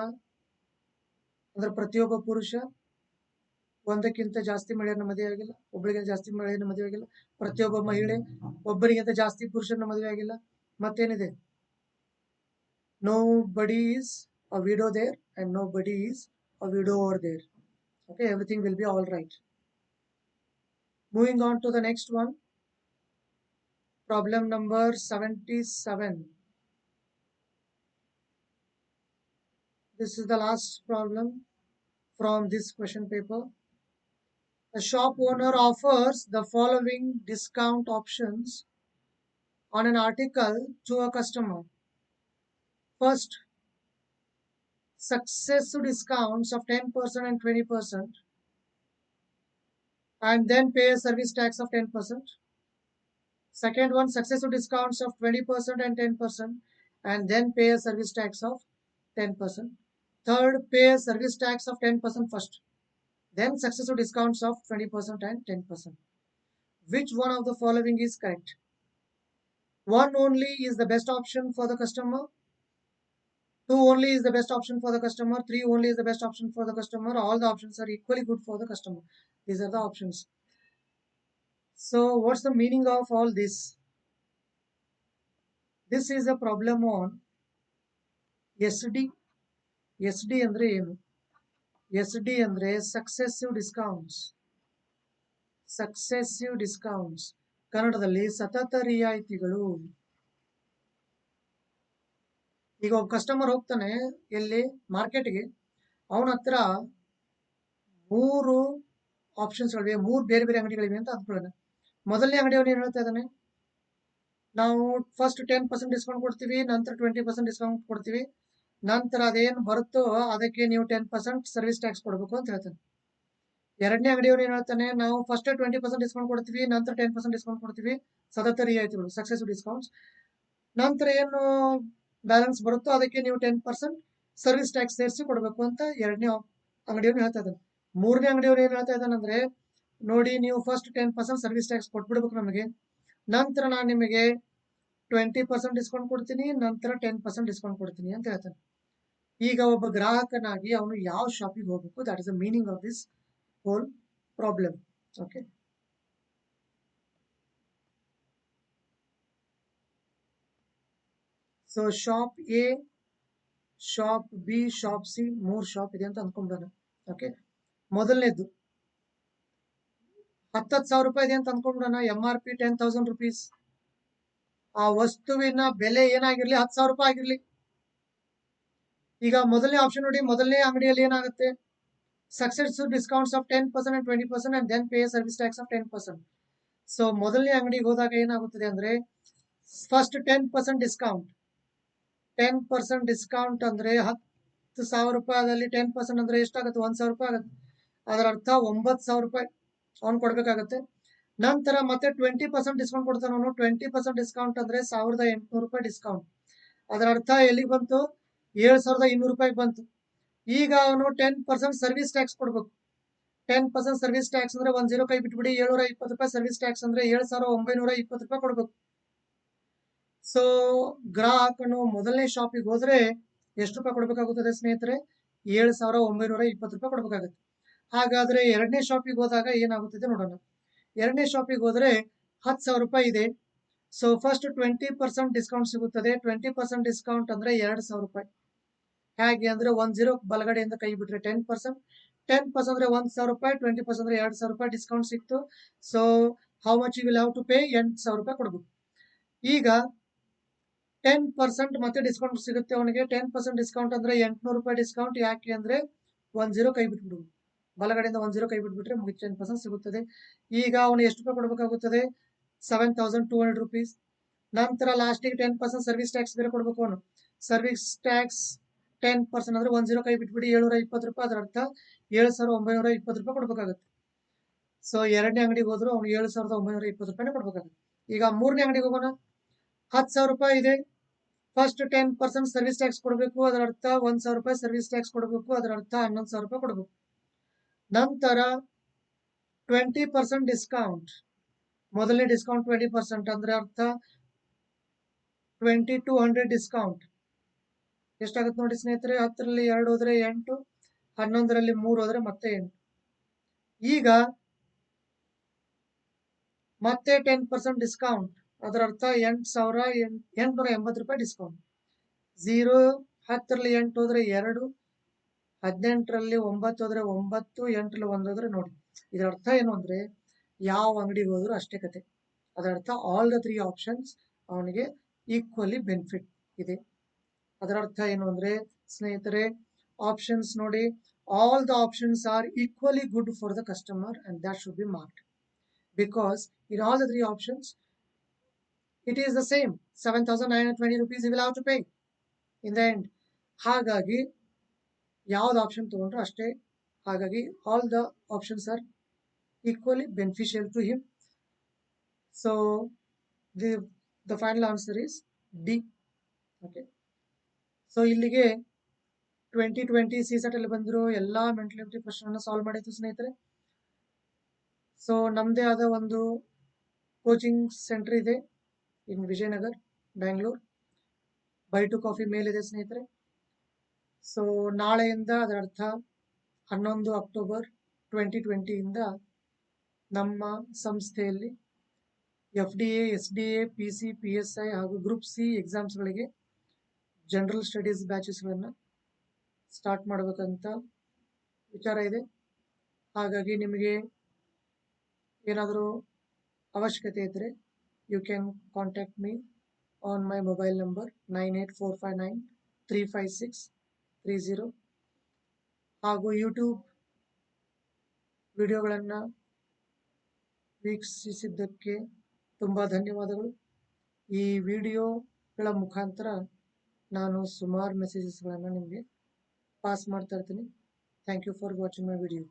ಅಂದ್ರೆ ಪ್ರತಿಯೊಬ್ಬ ಪುರುಷ ಒಂದಕ್ಕಿಂತ ಜಾಸ್ತಿ ಮಹಿಳೆಯರನ್ನ ಮದುವೆ ಆಗಿಲ್ಲ, ಒಬ್ಬಳಿಗಿಂತ ಜಾಸ್ತಿ ಮಹಿಳೆಯರನ್ನ ಮದುವೆ ಆಗಿಲ್ಲ, ಪ್ರತಿಯೊಬ್ಬ ಮಹಿಳೆ ಒಬ್ಬರಿಗಿಂತ ಜಾಸ್ತಿ ಪುರುಷರನ್ನ ಮದುವೆ ಆಗಿಲ್ಲ. ಮತ್ತೇನಿದೆ? Nobody is a widow there and nobody is a widower there. Okay, everything will be all right. Moving on to the next one. Problem number 77. This is the last problem from this question paper. A shop owner offers the following discount options on an article to a customer. First, successive discounts of 10% and 20%, and then pay a service tax of 10%. Second one, successive discounts of 20% and 10%, and then pay a service tax of 10%. Third, pay a service tax of 10% first, then successive discounts of 20% and 10%. Which one of the following is correct? One only is the best option for the customer. Two only is the best option for the customer. Three only is the best option for the customer. All the options are equally good for the customer. These are the options. So what's the meaning of all this? This is a problem on SD. SD andre ಏನು? SD andre successive discounts. Successive discounts. ಕನ್ನಡದಲ್ಲಿ ಸತತ ರಿಯಾಯಿತಿಗಳು. ಈಗ ಒಬ್ಬ customer ಹೋಗ್ತಾನೆ ಎಲ್ಲಿ ಮಾರ್ಕೆಟ್ಗೆ, ಅವನ ಹತ್ರ 3 ಆಪ್ಷನ್ಸ್ಗಳಿವೆ, 3 ಬೇರೆ ಬೇರೆ ಅಂಗಡಿಗಳಿವೆ ಅಂತ ಅಂದ್ಕೊಳ್ಳೋಣ. ಮೊದಲನೇ ಅಂಗಡಿಯವನು ಏನು ಹೇಳ್ತಾ ಇದ್ದಾನೆ? ನಾವು ಫಸ್ಟ್ 10% ಡಿಸ್ಕೌಂಟ್ ಕೊಡ್ತೀವಿ, ನಂತರ 20% ಡಿಸ್ಕೌಂಟ್ ಕೊಡ್ತೀವಿ, ನಂತರ ಅದೇನು ಬರುತ್ತೋ ಅದಕ್ಕೆ ನೀವು 10% ಸರ್ವಿಸ್ ಟ್ಯಾಕ್ಸ್ ಕೊಡಬೇಕು ಅಂತ ಹೇಳ್ತಾನೆ. ಎರಡನೇ ಅಂಗಡಿಯವರು ಏನು ಹೇಳ್ತಾನೆ? ನಾವು ಫಸ್ಟ್ 20% ಡಿಸ್ಕೌಂಟ್ ಕೊಡ್ತೀವಿ, ನಂತರ 10% ಡಿಸ್ಕೌಂಟ್ ಕೊಡ್ತೀವಿ, ಸತತ ರಿಯಾಯಿತಿಗಳು, ಸಕ್ಸೆಸಿವ್ ಡಿಸ್ಕೌಂಟ್ಸ್. ನಂತರ ಏನು ಬ್ಯಾಲೆನ್ಸ್ ಬರುತ್ತೋ ಅದಕ್ಕೆ ನೀವು 10% ಸರ್ವಿಸ್ ಟ್ಯಾಕ್ಸ್ ಸೇರಿಸಿ ಕೊಡಬೇಕು ಅಂತ ಎರಡನೇ ಅಂಗಡಿಯವ್ರು ಹೇಳ್ತಾ ಇದ್ದಾನೆ. ಮೂರನೇ ಅಂಗಡಿಯವ್ರು ಏನು ಹೇಳ್ತಾ ಇದ್ದಾನೆ ಅಂದ್ರೆ, ನೋಡಿ ನೀವು ಫಸ್ಟ್ 10% ಸರ್ವಿಸ್ ಟ್ಯಾಕ್ಸ್ ಕೊಟ್ಬಿಡ್ಬೇಕು ನಮಗೆ, ನಂತರ ನಾನು ನಿಮಗೆ 20% ಡಿಸ್ಕೌಂಟ್ ಕೊಡ್ತೀನಿ, ನಂತರ 10% ಡಿಸ್ಕೌಂಟ್ ಕೊಡ್ತೀನಿ ಅಂತ ಹೇಳ್ತಾನೆ. ಈಗ ಒಬ್ಬ ಗ್ರಾಹಕನಾಗಿ ಅವನು ಯಾವ ಶಾಪಿಗೆ ಹೋಗ್ಬೇಕು? That is the meaning of this whole problem. Okay, so shop A, shop B, shop C, 3 shop ಇದೆ ಅಂತ ಅಂದ್ಕೊಂಡ್ಬಾನ. ಓಕೆ, ಮೊದಲನೇದು 10,000 ರೂಪಾಯಿ ಇದೆ ಅಂತ ಅಂದ್ಕೊಂಡ್ಬಿಡೋಣ. MRP 10,000 rupees. ಆ ವಸ್ತುವಿನ ಬೆಲೆ ಏನಾಗಿರ್ಲಿ 10,000 ರೂಪಾಯಿ ಆಗಿರ್ಲಿ. ಈಗ ಮೊದಲನೇ ಆಪ್ಷನ್ ನೋಡಿ, ಮೊದಲನೇ ಅಂಗಡಿಯಲ್ಲಿ ಏನಾಗುತ್ತೆ? Successive discounts of 10% and 20% and then pay service tax of 10%. So ಮೊದಲನೇ ಅಂಗಡಿಗೆ ಹೋದಾಗ ಏನಾಗುತ್ತದೆ ಅಂದ್ರೆ, ಫಸ್ಟ್ 10% ಡಿಸ್ಕೌಂಟ್. 10% ಡಿಸ್ಕೌಂಟ್ ಅಂದ್ರೆ 10,000 ರೂಪಾಯಿದಲ್ಲಿ 10% ಅಂದ್ರೆ ಎಷ್ಟಾಗುತ್ತೆ? 1,000 ರೂಪಾಯಿ ಆಗುತ್ತೆ. ಅದರ ಅರ್ಥ 9,000 ರೂಪಾಯಿ ಅವ್ನು ಕೊಡ್ಬೇಕಾಗತ್ತೆ. ನಂತರ ಮತ್ತೆ 20% ಡಿಸ್ಕೌಂಟ್ ಕೊಡ್ತಾನೆ ಅವನು. 20% ಡಿಸ್ಕೌಂಟ್ ಅಂದ್ರೆ 1,800 ರೂಪಾಯಿ ಡಿಸ್ಕೌಂಟ್. ಅದರ ಅರ್ಥ ಎಲ್ಲಿಗೆ ಬಂತು? 7,200 ರೂಪಾಯಿಗೆ ಬಂತು. ಈಗ ಅವನು 10% ಸರ್ವಿಸ್ ಟ್ಯಾಕ್ಸ್ ಕೊಡ್ಬೇಕು. 10% ಸರ್ವಿಸ್ ಟ್ಯಾಕ್ಸ್ ಅಂದ್ರೆ 10 ಕೈ ಬಿಟ್ಬಿಡಿ, 720 ರೂಪಾಯಿ ಸರ್ವಿಸ್ ಟ್ಯಾಕ್ಸ್ ಅಂದ್ರೆ 7,920 ರೂಪಾಯಿ ಕೊಡ್ಬೇಕು. ಸೊ ಗ್ರಾಹಕನು ಮೊದಲನೇ ಶಾಪಿಗೆ ಹೋದ್ರೆ ಎಷ್ಟು ರೂಪಾಯಿ ಕೊಡ್ಬೇಕಾಗುತ್ತದೆ ಸ್ನೇಹಿತರೆ? 7,920 ರೂಪಾಯಿ ಕೊಡ್ಬೇಕಾಗುತ್ತೆ. ಹಾಗಾದ್ರೆ ಎರಡನೇ ಶಾಪಿಗೆ ಹೋದಾಗ ಏನಾಗುತ್ತದೆ ನೋಡೋಣ. ಎರಡನೇ ಶಾಪಿಗೆ ಹೋದ್ರೆ 10,000 ರೂಪಾಯಿ ಇದೆ. ಸೊ ಫಸ್ಟ್ 20% ಡಿಸ್ಕೌಂಟ್ ಸಿಗುತ್ತದೆ. 20% ಡಿಸ್ಕೌಂಟ್ ಅಂದ್ರೆ 2,000 ರೂಪಾಯಿ. ಹೇಗೆ ಅಂದ್ರೆ 10 ಬಲಗಡೆಯಿಂದ ಕೈ ಬಿಟ್ರೆ 10%, 10% ಅಂದ್ರೆ 1,000 ರೂಪಾಯಿ, 20% ಅಂದ್ರೆ 2,000 ರೂಪಾಯಿ ಡಿಸ್ಕೌಂಟ್ ಸಿಕ್ತು. So how much you will have to pay? 8,000 ರೂಪಾಯಿ ಕೊಡ್ಬೇಕು. ಈಗ 10% ಮತ್ತೆ ಡಿಸ್ಕೌಂಟ್ ಸಿಗುತ್ತೆ ಅವನಿಗೆ. 10% ಡಿಸ್ಕೌಂಟ್ ಅಂದ್ರೆ 800 ರೂಪಾಯಿ ಡಿಸ್ಕೌಂಟ್. ಯಾಕೆ ಅಂದ್ರೆ 10 ಕೈ ಬಿಟ್ಬಿಡು, ಬಲಗಡೆಯಿಂದ 10 ಕೈ ಬಿಟ್ಬಿಟ್ರೆ ಮುಗಿದ 10% ಸಿಗುತ್ತದೆ. ಈಗ ಅವನು ಎಷ್ಟು ರೂಪಾಯಿ ಕೊಡಬೇಕಾಗುತ್ತದೆ? 7,200 rupees. ನಂತರ ಲಾಸ್ಟಿಗೆ 10% ಸರ್ವಿಸ್ ಟ್ಯಾಕ್ಸ್ ಬೇರೆ ಕೊಡ್ಬೇಕು ಅವನು. ಸರ್ವಿಸ್ ಟ್ಯಾಕ್ಸ್ 10% ಅಂದ್ರೆ 10 ಕೈ ಬಿಟ್ಬಿಡಿ, 720 ರೂಪಾಯಿ. ಅದರ ಅರ್ಥ 7,920 ರೂಪಾಯಿ ಕೊಡ್ಬೇಕಾಗುತ್ತೆ. ಸೊ ಎರಡನೇ ಅಂಗಡಿಗೆ ಹೋದ್ರು ಅವನು 7,920 ರೂಪಾಯಿನೇ ಕೊಡ್ಬೇಕಾಗುತ್ತೆ. ಈಗ ಮೂರನೇ ಅಂಗಡಿಗೆ ಹೋಗೋಣ. 10,000 ರೂಪಾಯಿ ಇದೆ. ಫಸ್ಟ್ 10% ಸರ್ವಿಸ್ ಟ್ಯಾಕ್ಸ್ ಕೊಡಬೇಕು. ಅದರ ಅರ್ಥ 1,000 ರೂಪಾಯಿ ಸರ್ವಿಸ್ ಟ್ಯಾಕ್ಸ್ ಕೊಡಬೇಕು. ಅದರ ಅರ್ಥ 11,000 ರೂಪಾಯಿ ಕೊಡಬೇಕು. ನಂತರ 20% ಡಿಸ್ಕೌಂಟ್. ಮೊದಲನೇ ಡಿಸ್ಕೌಂಟ್ 20% ಅಂದ್ರೆ ಅರ್ಥ 2,200 ಡಿಸ್ಕೌಂಟ್. ಎಷ್ಟಾಗುತ್ತೆ ನೋಡಿ ಸ್ನೇಹಿತರೆ? 10ರಲ್ಲಿ 2 ಹೋದ್ರೆ 8, 11ರಲ್ಲಿ 3 ಹೋದ್ರೆ ಮತ್ತೆ 8. ಈಗ ಮತ್ತೆ 10% ಡಿಸ್ಕೌಂಟ್, ಅದರ ಅರ್ಥ 8,880 ರೂಪಾಯಿ ಡಿಸ್ಕೌಂಟ್. 0 10ರಲ್ಲಿ 8 ಹೋದ್ರೆ 2, 18ರಲ್ಲಿ 9 ಹೋದ್ರೆ 9, 8ರಲ್ಲಿ 1 ಹೋದ್ರೆ ನೋಡಿ. ಇದರ ಅರ್ಥ ಏನು ಅಂದ್ರೆ ಯಾವ ಅಂಗಡಿಗೆ ಹೋದ್ರು ಅಷ್ಟೇ ಕತೆ. ಅದರ ಅರ್ಥ ಆಲ್ ದ 3 ಆಪ್ಷನ್ಸ್ ಅವನಿಗೆ ಈಕ್ವಲಿ ಬೆನಿಫಿಟ್ ಇದೆ. ಅದರ ಅರ್ಥ ಏನು ಅಂದ್ರೆ ಸ್ನೇಹಿತರೆ, ಆಪ್ಷನ್ಸ್ ನೋಡಿ, all the options are equally good for the customer and that should be marked because in all the 3 options it is the same 7,920 rupees you will have to pay in the end. ಹಾಗಾಗಿ ಯಾವ್ದು option ತಗೊಂಡ್ರು ಅಷ್ಟೇ. ಹಾಗಾಗಿ all the options are equally beneficial to him. So the final answer is D. Okay, so ಇಲ್ಲಿಗೆ 2020 CSET ಅಲ್ಲಿ ಬಂದಿರೋ ಎಲ್ಲ mentality ಪ್ರಶ್ನೆಯನ್ನು ಸಾಲ್ವ್ ಮಾಡಿತ್ತು ಸ್ನೇಹಿತರೆ. ಸೊ ನಮ್ಮದೇ ಆದ ಒಂದು ಕೋಚಿಂಗ್ ಸೆಂಟರ್ ಇದೆ in Vijayanagar, Bangalore. By two coffee ಮೇಲ್ ಇದೆ ಸ್ನೇಹಿತರೆ. ಸೊ ನಾಳೆಯಿಂದ, ಅದರ ಅರ್ಥ 11 ಅಕ್ಟೋಬರ್ 2020 ನಮ್ಮ ಸಂಸ್ಥೆಯಲ್ಲಿ FDA, SDA, PC, PSI ಹಾಗೂ ಗ್ರೂಪ್ ಸಿ ಎಕ್ಸಾಮ್ಸ್ಗಳಿಗೆ ಜನರಲ್ ಸ್ಟಡೀಸ್ ಬ್ಯಾಚಸ್ಗಳನ್ನು ಸ್ಟಾರ್ಟ್ ಮಾಡಬೇಕಂತ ವಿಚಾರ ಇದೆ. ಹಾಗಾಗಿ ನಿಮಗೆ ಏನಾದರೂ ಅವಶ್ಯಕತೆ ಇದ್ದರೆ you can contact me on my mobile number 9845935630. ಹಾಗೂ ಯೂಟ್ಯೂಬ್ ವಿಡಿಯೋಗಳನ್ನು ವೀಕ್ಷಿಸಿದ್ದಕ್ಕೆ ತುಂಬ ಧನ್ಯವಾದಗಳು. ಈ ವಿಡಿಯೋಗಳ ಮುಖಾಂತರ ನಾನು ಸುಮಾರು ಮೆಸೇಜಸ್ಗಳನ್ನು ನಿಮಗೆ ಪಾಸ್ ಮಾಡ್ತಾ ಇರ್ತೀನಿ. Thank you for watching my video.